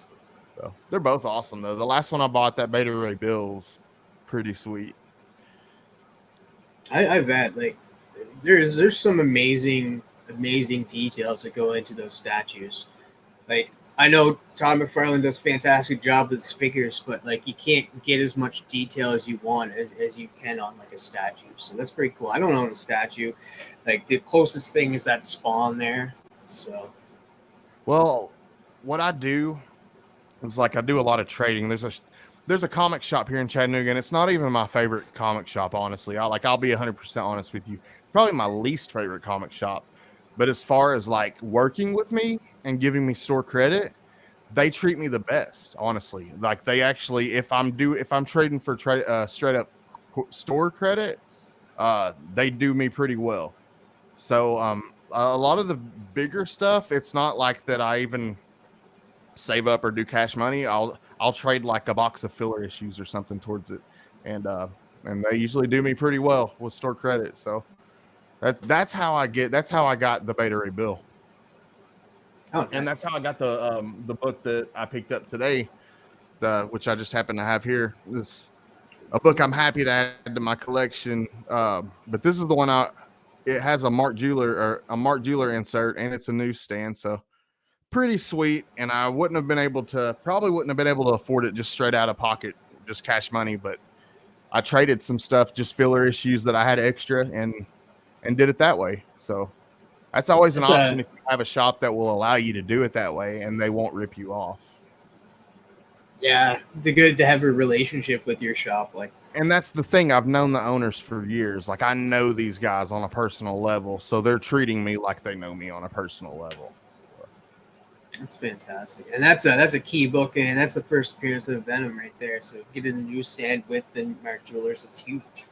S2: So they're both awesome though. The last one I bought, that Beta Ray Bill's pretty sweet.
S1: I bet like there's some amazing details that go into those statues. Like I know Todd McFarlane does a fantastic job with his figures, but like you can't get as much detail as you want as you can on like a statue. So that's pretty cool. I don't own a statue. Like the closest thing is that Spawn there. So
S2: well, what I do is like I do a lot of trading. There's a comic shop here in Chattanooga, and it's not even my favorite comic shop, honestly. I'll be 100% honest with you. Probably my least favorite comic shop. But as far as like working with me and giving me store credit, they treat me the best, honestly. Like they actually, if I'm trading for straight up store credit, they do me pretty well. So a lot of the bigger stuff, it's not like that I even save up or do cash money. I'll trade like a box of filler issues or something towards it, and they usually do me pretty well with store credit. So that's how I got the Beta Ray Bill.
S1: oh, nice.
S2: And that's how I got the book that I picked up today, which I just happen to have here. This a book I'm happy to add to my collection. But this is the one it has a Mark Jeweler insert, and it's a newsstand. So pretty sweet, and I wouldn't have been able to afford it just straight out of pocket, just cash money. But I traded some stuff, just filler issues that I had extra, and did it that way. So that's always an option if you have a shop that will allow you to do it that way, and they won't rip you off.
S1: Yeah, it's good to have a relationship with your shop, like.
S2: And that's the thing. I've known the owners for years. Like, I know these guys on a personal level, so they're treating me like they know me on a personal level.
S1: That's fantastic, and that's a key book, and that's the first appearance of Venom right there. So get in the newsstand with the Mark Jewelers. It's huge.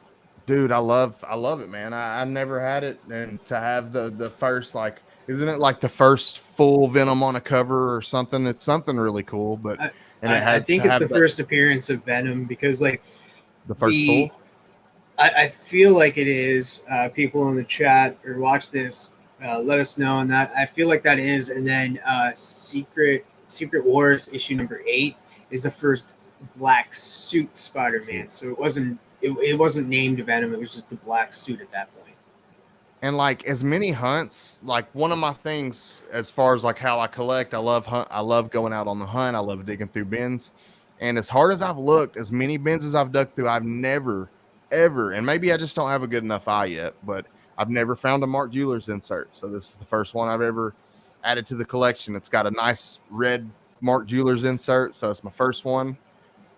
S2: Dude, I love it, man. I never had it, and to have the first, like, isn't it like the first full Venom on a cover or something? It's something really cool, but
S1: I think it's the first appearance of Venom, because like
S2: the first full.
S1: I feel like it is. People in the chat or watch this, let us know on that. I feel like that is, and then Secret Wars issue number 8 is the first black suit Spider-Man. So it wasn't named Venom. It was just the black suit at that point.
S2: And like, as many hunts, like, one of my things as far as like how I collect, I love going out on the hunt. I love digging through bins. And as hard as I've looked, as many bins as I've dug through, I've never, ever, and maybe I just don't have a good enough eye yet, but I've never found a Mark Jewelers insert. So this is the first one I've ever added to the collection. It's got a nice red Mark Jewelers insert, so it's my first one.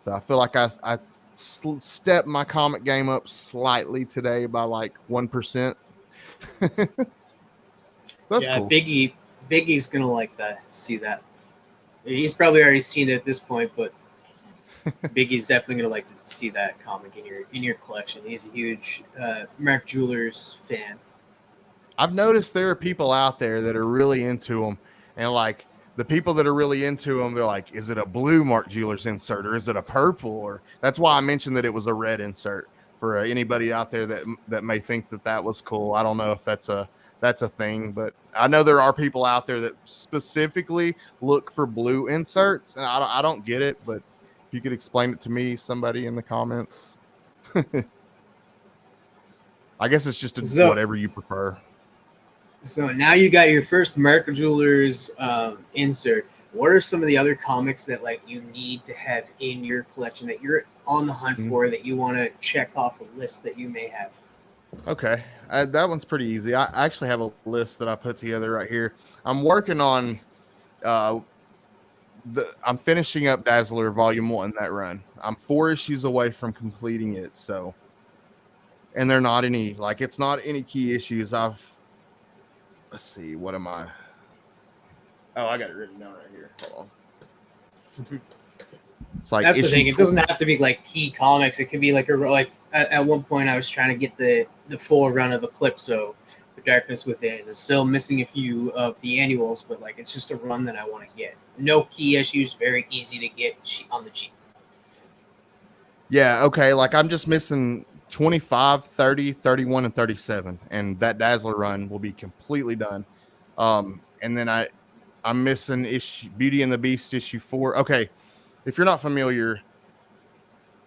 S2: So I feel like I stepped my comic game up slightly today by like 1%. That's cool.
S1: Biggie's gonna like that. See that? He's probably already seen it at this point, but Biggie's definitely gonna like to see that comic in your collection. He's a huge Mark Jewelers fan.
S2: I've noticed there are people out there that are really into them, and like the people that are really into them, they're like, "Is it a blue Mark Jewelers insert, or is it a purple?" Or that's why I mentioned that it was a red insert for anybody out there that may think that was cool. I don't know if that's a thing, but I know there are people out there that specifically look for blue inserts, and I don't get it. But if you could explain it to me, somebody in the comments. I guess it's just whatever you prefer.
S1: So now you got your first Mark Jewelers insert. What are some of the other comics that like you need to have in your collection that you're on the hunt for, that you want to check off a list that you may have?
S2: Okay, that one's pretty easy. I actually have a list that I put together right here. I'm working on I'm finishing up Dazzler Volume 1, that run. I'm 4 issues away from completing it, so, and they're not any, like, it's not any key issues. Let's see, what am I? Oh, I got it written down right here. Hold on. It's like,
S1: that's the thing. It doesn't have to be like key comics. It could be like at one point I was trying to get the full run of Eclipso, The Darkness Within. I'm still missing a few of the annuals, but like it's just a run that I want to get. No key issues, very easy to get on the cheap.
S2: Yeah, okay. Like, I'm just missing 25, 30, 31, and 37, and that Dazzler run will be completely done. And then I'm missing Beauty and the Beast issue 4. Okay, if you're not familiar,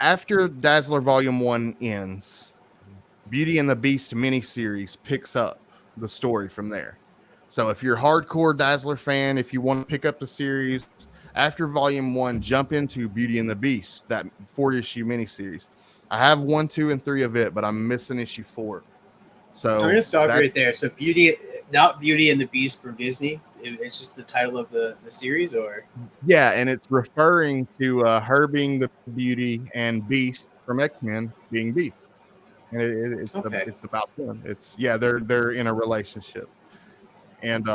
S2: after Dazzler Volume 1 ends, Beauty and the Beast miniseries picks up the story from there. So if you're a hardcore Dazzler fan, if you want to pick up the series after Volume 1, jump into Beauty and the Beast, that 4-issue miniseries. I have 1, 2, and 3 of it, but I'm missing issue 4. So
S1: I'm gonna stop right there. So not Beauty and the Beast from Disney. It's just the title of the series, or?
S2: Yeah, and it's referring to her being the Beauty and Beast from X-Men being Beast, and it's about them. They're in a relationship, and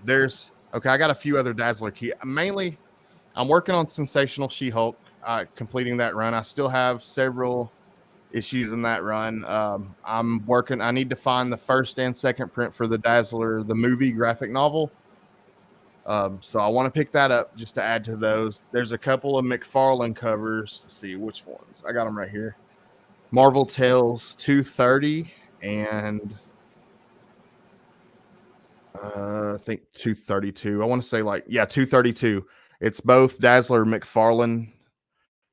S2: there's I got a few other Dazzler key. Mainly, I'm working on Sensational She-Hulk, completing that run. I still have several issues in that run. I need to find the first and second print for the Dazzler, the movie graphic novel. So I want to pick that up just to add to those. There's a couple of McFarlane covers. Let's see which ones. I got them right here. Marvel Tales 230 and I think 232. I want to say 232. It's both Dazzler McFarlane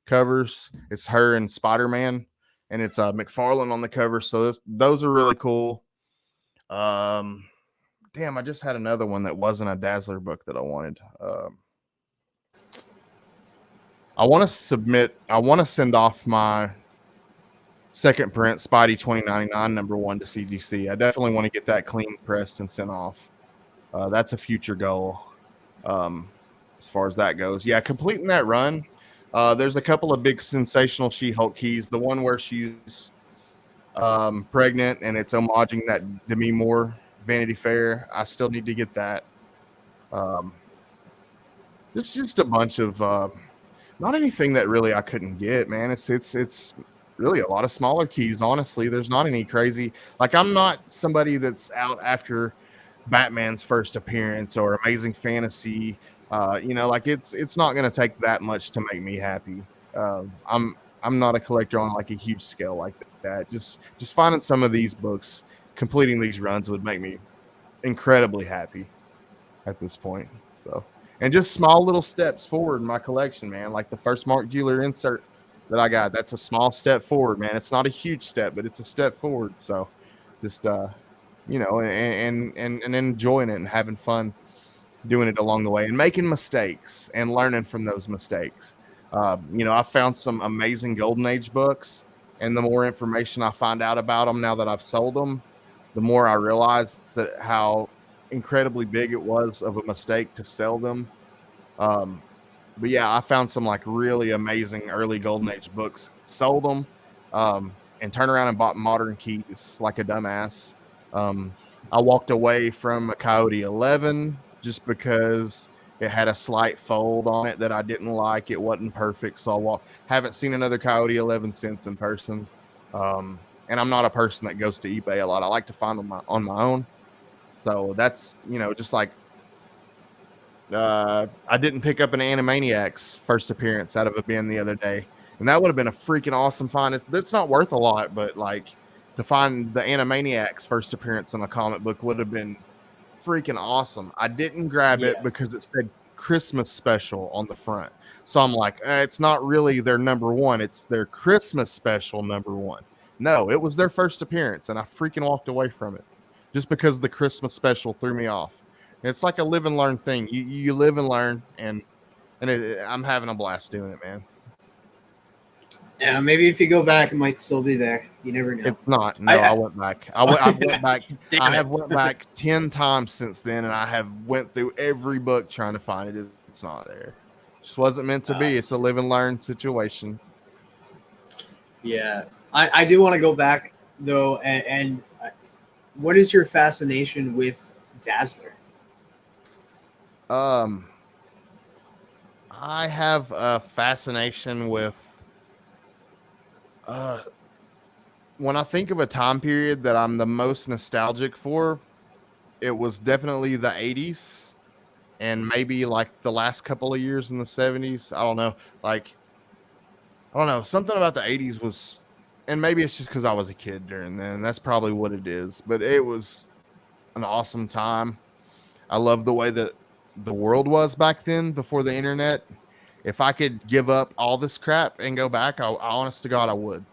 S2: covers. It's her and Spider-Man, and it's McFarlane on the cover. So those are really cool. damn, I just had another one that wasn't a Dazzler book that I wanted. I want to send off my second print Spidey 2099 #1 to CGC. I definitely want to get that clean pressed and sent off. That's a future goal. As far as that goes, yeah, completing that run. There's a couple of big sensational She-Hulk keys. The one where she's pregnant and it's homaging that Demi Moore Vanity Fair. I still need to get that. It's just a bunch of not anything that really I couldn't get, man. It's really a lot of smaller keys. Honestly, there's not any crazy. Like, I'm not somebody that's out after Batman's first appearance or Amazing Fantasy. Like it's not going to take that much to make me happy. I'm not a collector on like a huge scale like that. Just finding some of these books, completing these runs would make me incredibly happy at this point. So, and just small little steps forward in my collection, man. Like the first Mark Jeweler insert that I got, that's a small step forward, man. It's not a huge step, but it's a step forward. So, just and enjoying it and having fun doing it along the way and making mistakes and learning from those mistakes. I found some amazing Golden Age books, and the more information I find out about them now that I've sold them, the more I realize that how incredibly big it was of a mistake to sell them. But yeah, I found some like really amazing early Golden Age books, sold them, and turned around and bought modern keys like a dumbass. I walked away from a Coyote 11 just because it had a slight fold on it that I didn't like. It wasn't perfect, so haven't seen another Coyote 11 since in person. And I'm not a person that goes to eBay a lot. I like to find them on my own. So that's, just like I didn't pick up an Animaniacs first appearance out of a bin the other day, and that would have been a freaking awesome find. It's not worth a lot, but like to find the Animaniacs first appearance in a comic book would have been freaking awesome. I didn't grab it because it said Christmas special on the front. So I'm like, it's not really their #1. It's their Christmas special #1. No, it was their first appearance, and I freaking walked away from it just because the Christmas special threw me off. And it's like a live and learn thing. You live and learn, and I'm having a blast doing it, man.
S1: Yeah, maybe if you go back, it might still be there. You never know.
S2: It's not. No, I went back. I went back. I have went back 10 times since then, and I have went through every book trying to find it. It's not there. Just wasn't meant to be. It's a live and learn situation.
S1: Yeah, I do want to go back though, and what is your fascination with Dazzler?
S2: I have a fascination with when I think of a time period that I'm the most nostalgic for, it was definitely the 80s and maybe like the last couple of years in the 70s. I don't know. Something about the 80s was, and maybe it's just because I was a kid during then. That's probably what it is. But it was an awesome time. I love the way that the world was back then before the internet. If I could give up all this crap and go back, I honest to God, I would.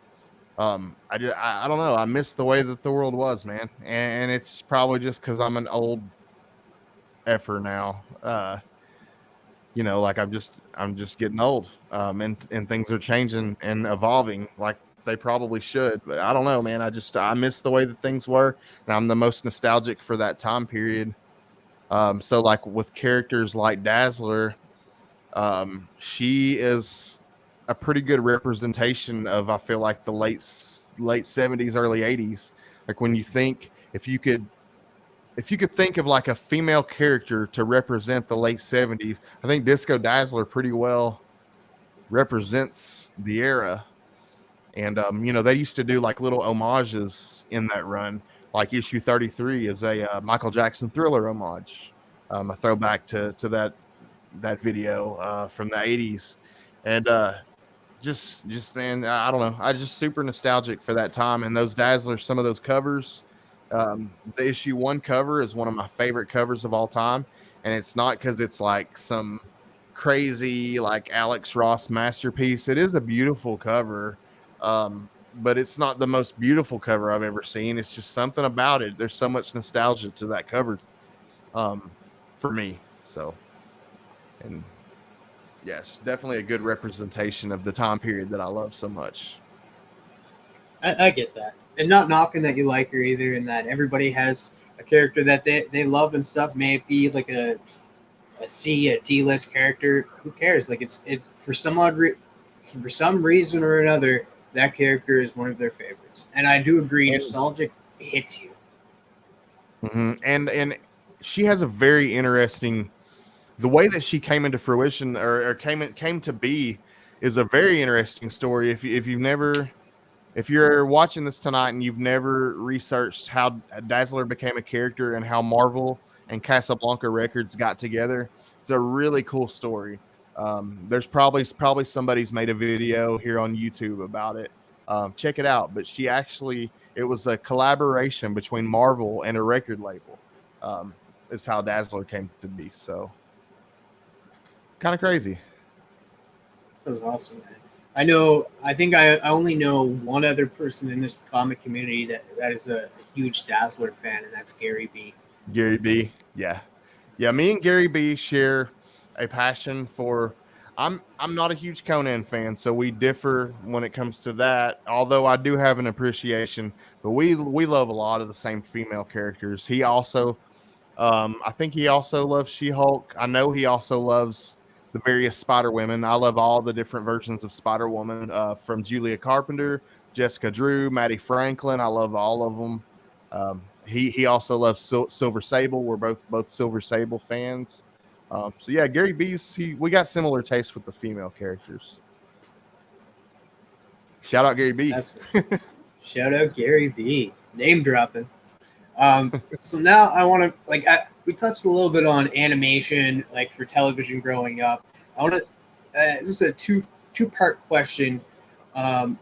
S2: I don't know. I miss the way that the world was, man. And it's probably just because I'm an old effer now. Like I'm just getting old. And things are changing and evolving like they probably should. But I don't know, man. I miss the way that things were, and I'm the most nostalgic for that time period. So like with characters like Dazzler, she is a pretty good representation of, I feel like, the late 70s, early 80s. Like when you think, if you could think of like a female character to represent the late 70s, I think Disco Dazzler pretty well represents the era. And they used to do like little homages in that run. Like issue 33 is a Michael Jackson Thriller homage, a throwback to that video from the 80s. And just man, I don't know, I just super nostalgic for that time. And those Dazzlers, some of those covers, the issue 1 cover is one of my favorite covers of all time. And it's not because it's like some crazy like Alex Ross masterpiece. It is a beautiful cover, but it's not the most beautiful cover I've ever seen. It's just something about it. There's so much nostalgia to that cover for me. So, and yes, definitely a good representation of the time period that I love so much.
S1: I get that, and not knocking that you like her either, and that everybody has a character that they love and stuff. May it be like a C, a D list character. Who cares? Like it's for some for some reason or another, that character is one of their favorites. And I do agree,
S2: And
S1: nostalgic hits you.
S2: and she has a very interesting, the way that she came into fruition, or came to be, is a very interesting story. If you've never, if you're watching this tonight and you've never researched how Dazzler became a character and how Marvel and Casablanca Records got together, it's a really cool story. There's probably somebody's made a video here on YouTube about it. Check it out. But she actually, it was a collaboration between Marvel and a record label. Is how Dazzler came to be. So kind of crazy.
S1: That was awesome, man. I know. I think I only know one other person in this comic community that is a huge Dazzler fan, and that's Gary B.
S2: Gary B. Yeah. Yeah, me and Gary B share a passion for, I'm not a huge Conan fan, so we differ when it comes to that. Although I do have an appreciation, but we love a lot of the same female characters. He also, I think he also loves She-Hulk. I know he also loves the various Spider Women. I love all the different versions of Spider Woman, from Julia Carpenter, Jessica Drew, Maddie Franklin. I love all of them. He also loves Silver Sable. We're both Silver Sable fans. So yeah, Gary B's, we got similar tastes with the female characters. Shout out Gary B.
S1: That's shout out Gary B. Name dropping. So now I want to we touched a little bit on animation, like for television growing up. I want to just a two-part question. Um,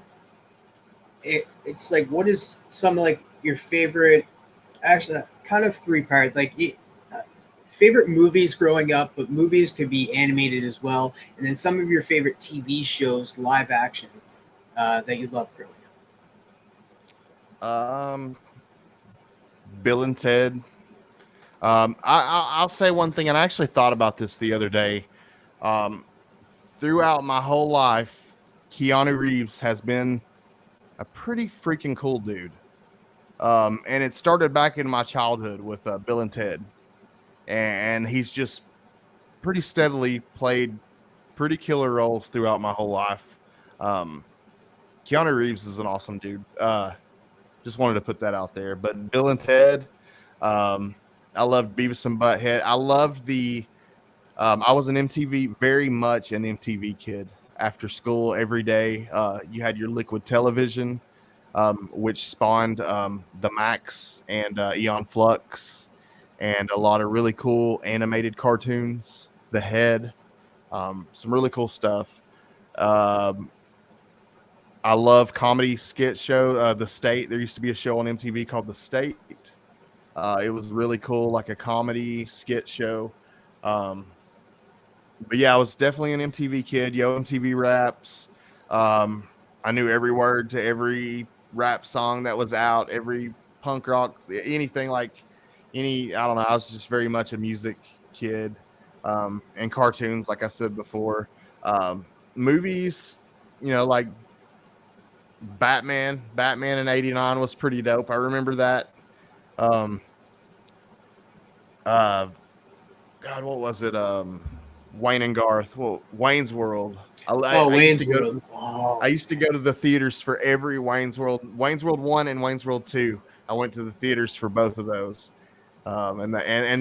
S1: it's like, what is some like your favorite? Actually, kind of three-part. Favorite movies growing up, but movies could be animated as well, and then some of your favorite TV shows, live action, that you loved growing
S2: Um, Bill and Ted. I'll say one thing, and I actually thought about this the other day. Um, Throughout my whole life, Keanu Reeves has been a pretty freaking cool dude. And it started back in my childhood with Bill and Ted, and he's just pretty steadily played pretty killer roles throughout my whole life. Um, Keanu Reeves is an awesome dude. Just wanted to put that out there. But Bill and Ted, um, I loved Beavis and Butthead. I loved the. I was an MTV, very much an MTV kid. After school, every day, you had your liquid television, which spawned the Max and Eon Flux, and a lot of really cool animated cartoons. The Head, some really cool stuff. Um, I love comedy skit show. The State. There used to be a show on MTV called The State. It was really cool, like a comedy skit show. Um, but yeah, I was definitely an MTV kid. Yo, MTV Raps. Um, I knew every word to every rap song that was out, every punk rock, anything like any. I don't know. I was just very much a music kid, and cartoons, like I said before. Movies, like Batman in '89 was pretty dope. I remember that. Um, uh, God, what was it? Wayne and Garth. Well, Wayne's World.
S1: up? Oh,
S2: I used to
S1: Wayne's
S2: go.
S1: World.
S2: I
S1: Oh,
S2: used to go to the theaters for every Wayne's World 1 and Wayne's World 2. I went to the theaters for both of those. And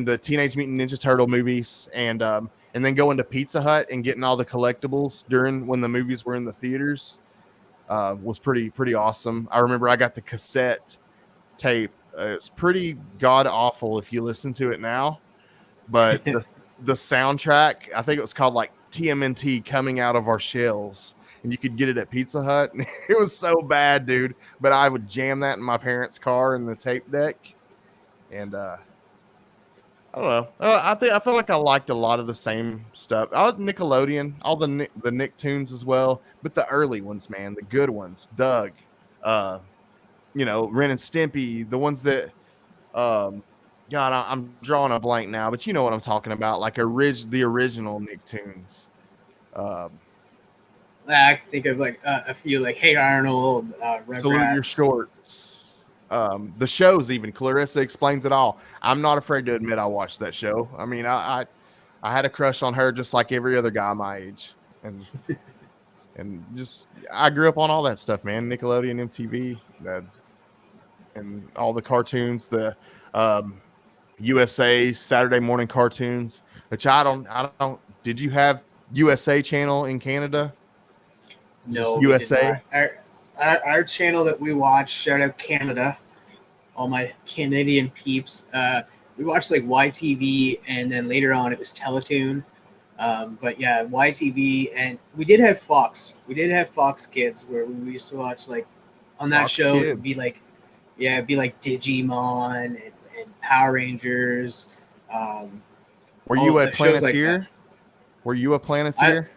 S2: the Teenage Mutant Ninja Turtle movies, and then going to Pizza Hut and getting all the collectibles during when the movies were in the theaters, was pretty awesome. I remember I got the cassette tape. It's pretty god awful if you listen to it now, but the soundtrack, I think it was called like TMNT Coming Out of Our Shells, and you could get it at Pizza Hut. And it was so bad, dude. But I would jam that in my parents' car in the tape deck, and I don't know. I feel like I liked a lot of the same stuff. I was Nickelodeon, all the Nicktoons as well, but the early ones, man, the good ones, Doug, uh, Ren and Stimpy, the ones that, um, God, I'm drawing a blank now, but you know what I'm talking about, like the original Nicktoons. Um,
S1: I can think of like a few, like Hey Arnold,
S2: Salute Your
S1: Rugrats.
S2: Shorts. The shows, even Clarissa Explains It All. I'm not afraid to admit I watched that show. I mean, I had a crush on her just like every other guy my age, and just I grew up on all that stuff, man. Nickelodeon, MTV, and all the cartoons, the um, USA Saturday morning cartoons, which I don't. Did you have USA channel in Canada? Just
S1: No, we did
S2: USA.
S1: not. Our channel that we watch, shout out Canada, all my Canadian peeps. We watched like YTV, and then later on it was Teletoon. But yeah, YTV, and we did have Fox. We did have Fox Kids, where we used to watch like on that
S2: Fox
S1: show. It
S2: Kid.
S1: would be like, yeah, it'd be like Digimon and Power Rangers, um,
S2: Were
S1: all
S2: you a
S1: shows like that.
S2: Planeteer? Were you a
S1: I
S2: Planeteer?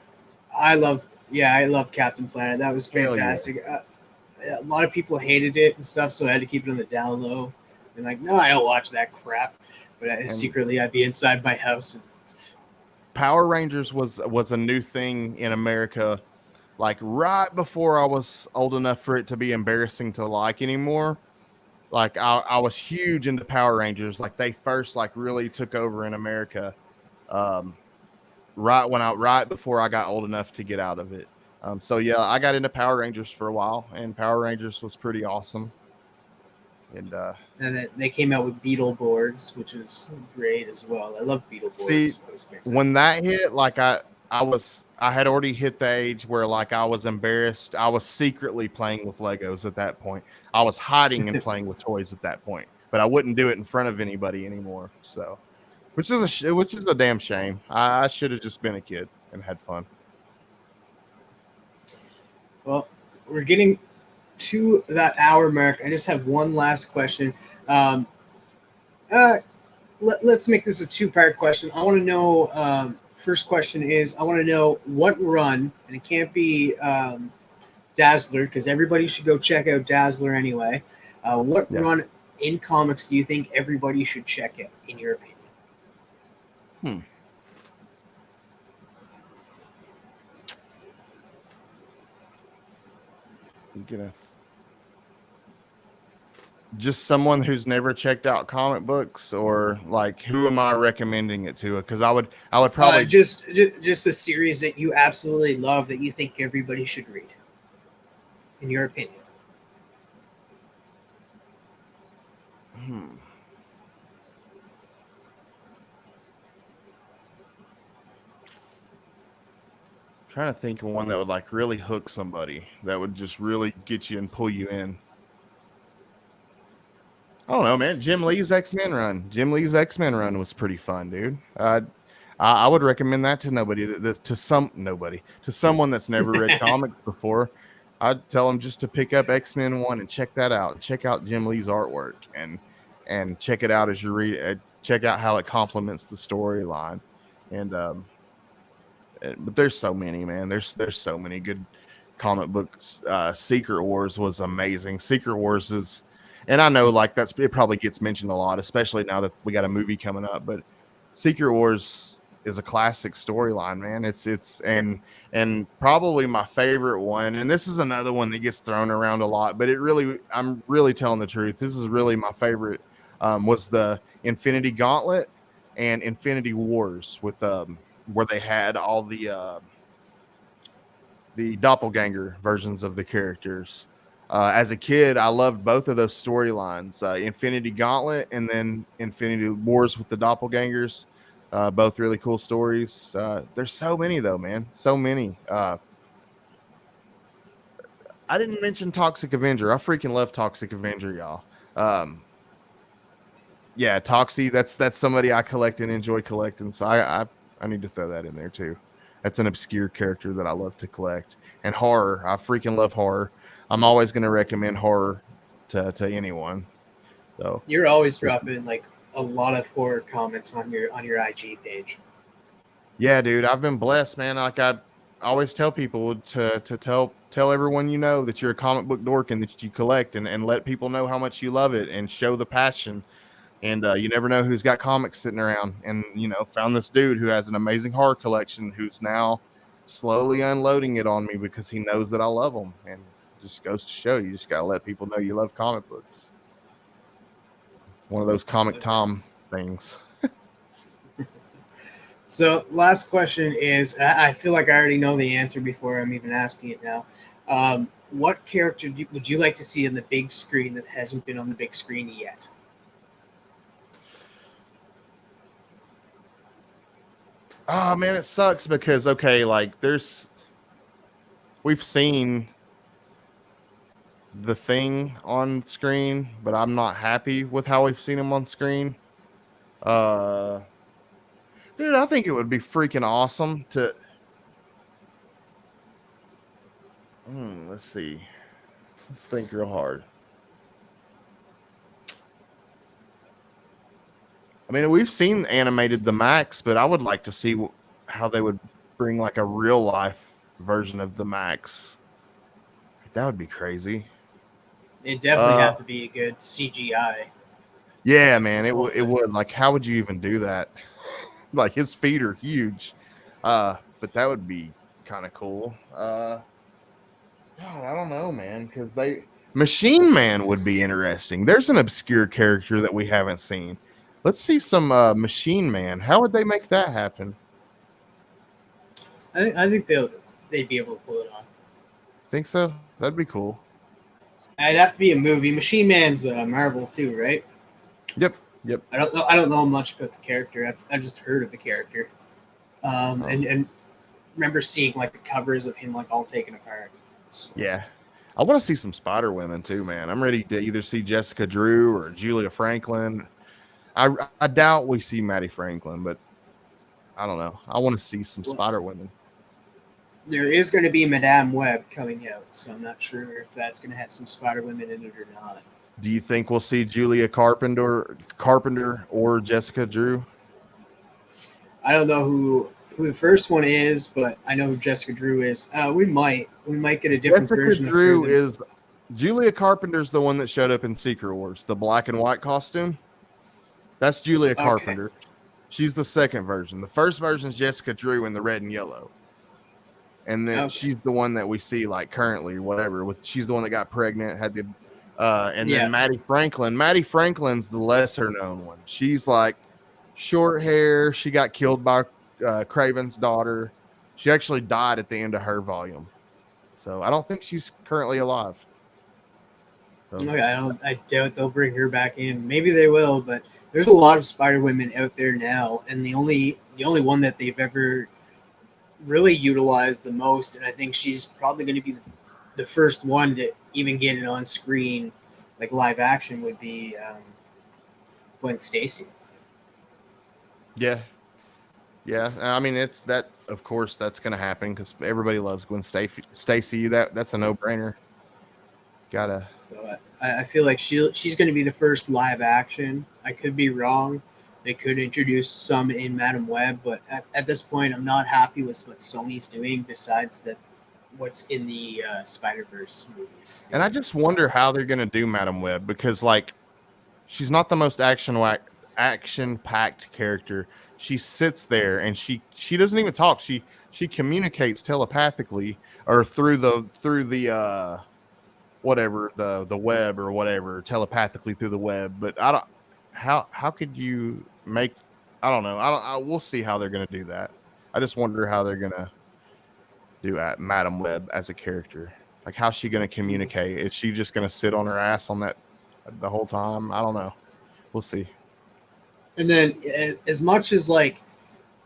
S1: I love, yeah, I love Captain Planet. That was
S2: Hell yeah.
S1: fantastic. A lot of people hated it and stuff, so I had to keep it on the down low. And like, no, I don't watch that crap. But
S2: And
S1: secretly, I'd be inside my house. And,
S2: Power Rangers was a new thing in America, like right before I was old enough for it to be embarrassing to like anymore. Like I was huge into Power Rangers. Like they first like really took over in America. Um, right before I got old enough to get out of it. So yeah, I got into Power Rangers for a while, and Power Rangers was pretty awesome. And
S1: and then they came out with Beetleborgs, which is great as well. I love
S2: see,
S1: Beetleborgs. That was
S2: when
S1: fantastic.
S2: that hit, like I had already hit the age where like I was embarrassed. I was secretly playing with Legos at that point. I was hiding and playing with toys at that point, but I wouldn't do it in front of anybody anymore. So, which is a damn shame. I should have just been a kid and had fun.
S1: Well, we're getting to that hour mark. I just have one last question. Um, uh, let's make this a two-part question. I want to know. First question is, I want to know what run, and it can't be Dazzler because everybody should go check out Dazzler anyway. What
S2: Yeah.
S1: run in comics do you think everybody should check out, in your opinion?
S2: Hmm. I'm gonna just someone who's never checked out comic books, or like who am I recommending it to? Because I would probably
S1: Just a series that you absolutely love that you think everybody should read, in your opinion.
S2: hmm, trying to think of one that would like really hook somebody, that would just really get you and pull you in. I don't know, man. Jim Lee's X-Men run. Jim Lee's X-Men run was pretty fun, dude. I would recommend that to nobody. To someone that's never read comics before. I'd tell them just to pick up X-Men 1 and check that out. Check out Jim Lee's artwork and check it out as you read. Check out how it complements the storyline. And but there's so many, man. There's so many good comic books. Secret Wars was amazing. Secret Wars is, and I know like it probably gets mentioned a lot, especially now that we got a movie coming up. But Secret Wars is a classic storyline, man. It's and probably my favorite one. And this is another one that gets thrown around a lot, but I'm really telling the truth. This is really my favorite. Was the Infinity Gauntlet and Infinity Wars with where they had all the doppelganger versions of the characters. As a kid, I loved both of those storylines, Infinity Gauntlet and then Infinity Wars with the doppelgangers. Both really cool stories. There's so many though, man. So many. I didn't mention Toxic Avenger. I freaking love Toxic Avenger, y'all. Um, yeah, Toxie. That's somebody I collect and enjoy collecting. So I need to throw that in there too. That's an obscure character that I love to collect. And horror. I freaking love horror. I'm always going to recommend horror to anyone. So
S1: You're always dropping like a lot of horror comments on your IG page.
S2: yeah, dude, I've been blessed, man. Like I always tell people to tell everyone you know that you're a comic book dork and that you collect, and let people know how much you love it and show the passion. And you never know who's got comics sitting around. And, found this dude who has an amazing horror collection who's now slowly unloading it on me because he knows that I love them. And it just goes to show you just got to let people know you love comic books. One of those Comic Tom things.
S1: So last question is, I feel like I already know the answer before I'm even asking it now. What character would you like to see on the big screen that hasn't been on the big screen yet?
S2: Oh man, it sucks because we've seen the Thing on screen, but I'm not happy with how we've seen him on screen. Dude, I think it would be freaking awesome to. Let's see. Let's think real hard. I mean, we've seen animated the Max, but I would like to see how they would bring like a real life version of the Max. That would be crazy.
S1: It definitely have to be a good CGI.
S2: Yeah, man, it would. Like, how would you even do that? Like, his feet are huge, but that would be kind of cool. God, I don't know, man, because Machine Man would be interesting. There's an obscure character that we haven't seen. Let's see some Machine Man. How would they make that happen?
S1: I think they'd be able to pull it off.
S2: Think so? That'd be cool.
S1: It'd have to be a movie. Machine Man's Marvel too, right?
S2: Yep.
S1: I don't know much about the character. I've just heard of the character, and remember seeing like the covers of him like all taken apart. So.
S2: Yeah, I want to see some Spider Women too, man. I'm ready to either see Jessica Drew or Julia Franklin. I doubt we see Maddie Franklin, but I don't know. I want to see some Spider Women.
S1: There is going to be Madame Web coming out, so I'm not sure if that's going to have some Spider Women in it or not.
S2: Do you think we'll see Julia Carpenter or Jessica Drew?
S1: I don't know who the first one is, but I know who Jessica Drew is. We might get a different version.
S2: Jessica Drew is Julia Carpenter's the one that showed up in Secret Wars, the black and white costume. That's Julia Carpenter. She's the second version. The first version is Jessica Drew in the red and yellow. And then she's the one that we see like currently, whatever. She's the one that got pregnant, had the then Maddie Franklin. Maddie Franklin's the lesser known one. She's like short hair. She got killed by Craven's daughter. She actually died at the end of her volume. So I don't think she's currently alive.
S1: So. I doubt they'll bring her back in. Maybe they will, but there's a lot of Spider Women out there now, and the only one that they've ever really utilized the most, and I think she's probably going to be the first one to even get it on screen, like live action, would be Gwen Stacy.
S2: Yeah. I mean, it's that. Of course, that's going to happen because everybody loves Gwen Stacy. That's a no-brainer. Gotta.
S1: So I feel like she's going to be the first live action. I could be wrong. They could introduce some in Madame Web, but at this point, I'm not happy with what Sony's doing. Besides what's in the Spider-Verse movies.
S2: And I just wonder how they're going to do Madame Web because, like, she's not the most action-packed character. She sits there and she doesn't even talk. She communicates telepathically or through the whatever the web or whatever, telepathically through the web. But I don't. How could you make? I don't know. We'll see how they're going to do that. I just wonder how they're going to do Madame Web as a character. Like, how's she going to communicate? Is she just going to sit on her ass on that the whole time? I don't know. We'll see.
S1: And then, as much as like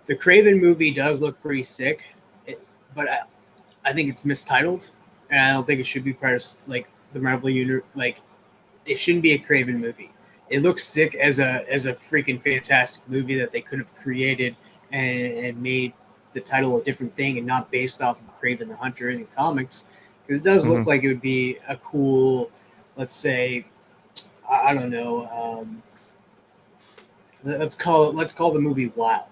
S1: the Craven movie does look pretty sick, but I think it's mistitled, and I don't think it should be part of like the Marvel universe. Like, it shouldn't be a Craven movie. It looks sick as a freaking fantastic movie that they could have created and made the title a different thing and not based off of Craven the Hunter in the comics, because it does look like it would be a cool, let's say, I don't know, let's call the movie Wild,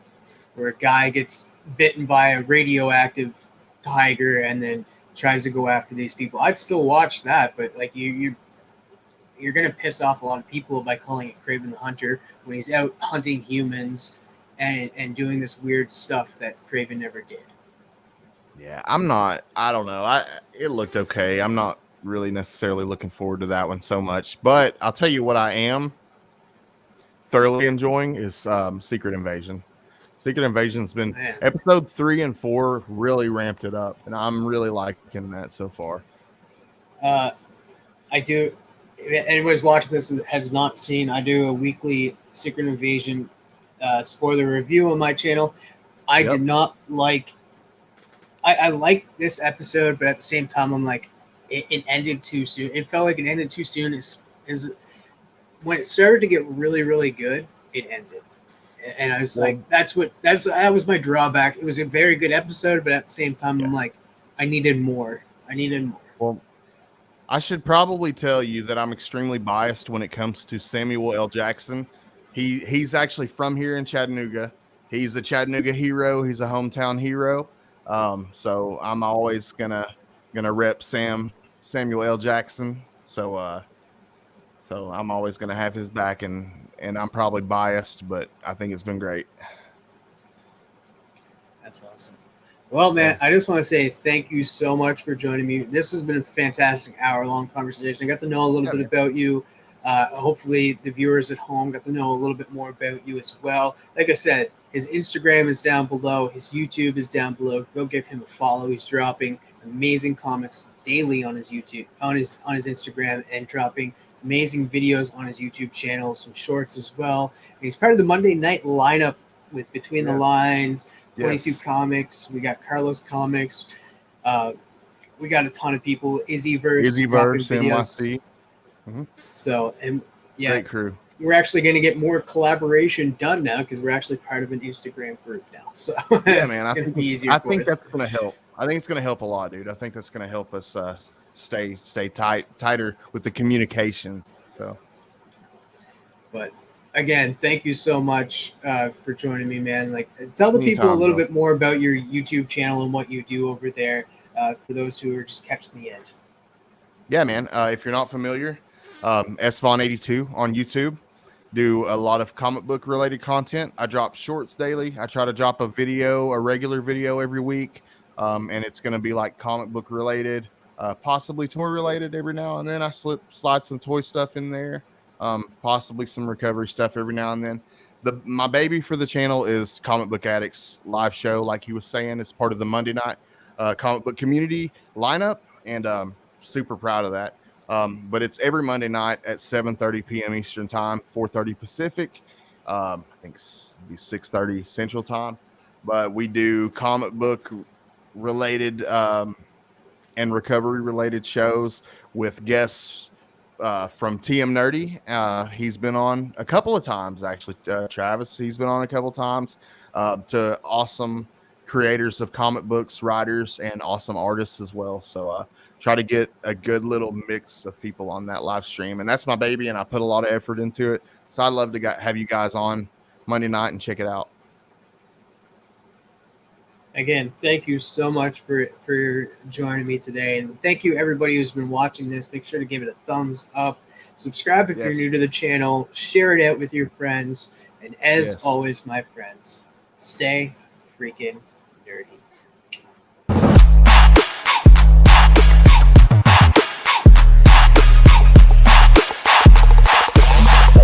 S1: where a guy gets bitten by a radioactive tiger and then tries to go after these people. I'd still watch that, but like you you're gonna piss off a lot of people by calling it Kraven the Hunter when he's out hunting humans and doing this weird stuff that Kraven never did.
S2: Yeah, I don't know. It looked okay. I'm not really necessarily looking forward to that one so much. But I'll tell you what I am thoroughly enjoying is Secret Invasion. Secret Invasion's been
S1: Man.
S2: episode 3 and 4 really ramped it up, and I'm really liking that so far.
S1: I do. If anybody's watching this and has not seen, I do a weekly Secret Invasion spoiler review on my channel. I did not like. I liked this episode, but at the same time, I'm like, it ended too soon. It felt like it ended too soon. Is when it started to get really, really good, it ended. And I was like, that was my drawback. It was a very good episode, but at the same time, I'm like, I needed more.
S2: Well, I should probably tell you that I'm extremely biased when it comes to Samuel L. Jackson. He's actually from here in Chattanooga. He's a Chattanooga hero. He's a hometown hero. So I'm always gonna rep Samuel L. Jackson. So I'm always gonna have his back, and I'm probably biased, but I think it's been great.
S1: That's awesome. Well, man, I just want to say thank you so much for joining me. This has been a fantastic hour-long conversation. I got to know a little bit about you. Hopefully, the viewers at home got to know a little bit more about you as well. Like I said, his Instagram is down below. His YouTube is down below. Go give him a follow. He's dropping amazing comics daily on his YouTube, on his Instagram, and dropping amazing videos on his YouTube channel. Some shorts as well. And he's part of the Monday night lineup with Between the Lines. 22 Comics. We got Carlos Comics. We got a ton of people. Izzyverse,
S2: NYC.
S1: Mm-hmm. So, and
S2: great crew.
S1: We're actually going to get more collaboration done now because we're actually part of an Instagram group now. So
S2: yeah, man,
S1: it's going to be easier.
S2: I think that's going to help. I think it's going to help a lot, dude. I think that's going to help us stay tighter with the communications. So,
S1: but again, thank you so much for joining me, man. Like, tell the people a little bit more about your YouTube channel and what you do over there for those who are just catching the end.
S2: Yeah, man. If you're not familiar, SVon82 on YouTube. Do a lot of comic book related content. I drop shorts daily. I try to drop a regular video every week, and it's going to be like comic book related, possibly toy related every now and then. I slide some toy stuff in there. Possibly some recovery stuff every now and then. My baby for the channel is Comic Book Addicts live show. Like he was saying, it's part of the Monday night comic book community lineup, and super proud of that. But it's every Monday night at 7:30 p.m. Eastern time, 4:30 Pacific. I think it's 6:30 Central time. But we do comic book related and recovery related shows with guests from TM Nerdy. He's been on a couple of times, actually. Travis, he's been on a couple of times. To awesome creators of comic books, writers, and awesome artists as well. So try to get a good little mix of people on that live stream. And that's my baby, and I put a lot of effort into it. So I'd love to have you guys on Monday night and check it out.
S1: Again, thank you so much for joining me today. And thank you, everybody who's been watching this. Make sure to give it a thumbs up. Subscribe if you're new to the channel. Share it out with your friends. And as always, my friends, stay freaking nerdy.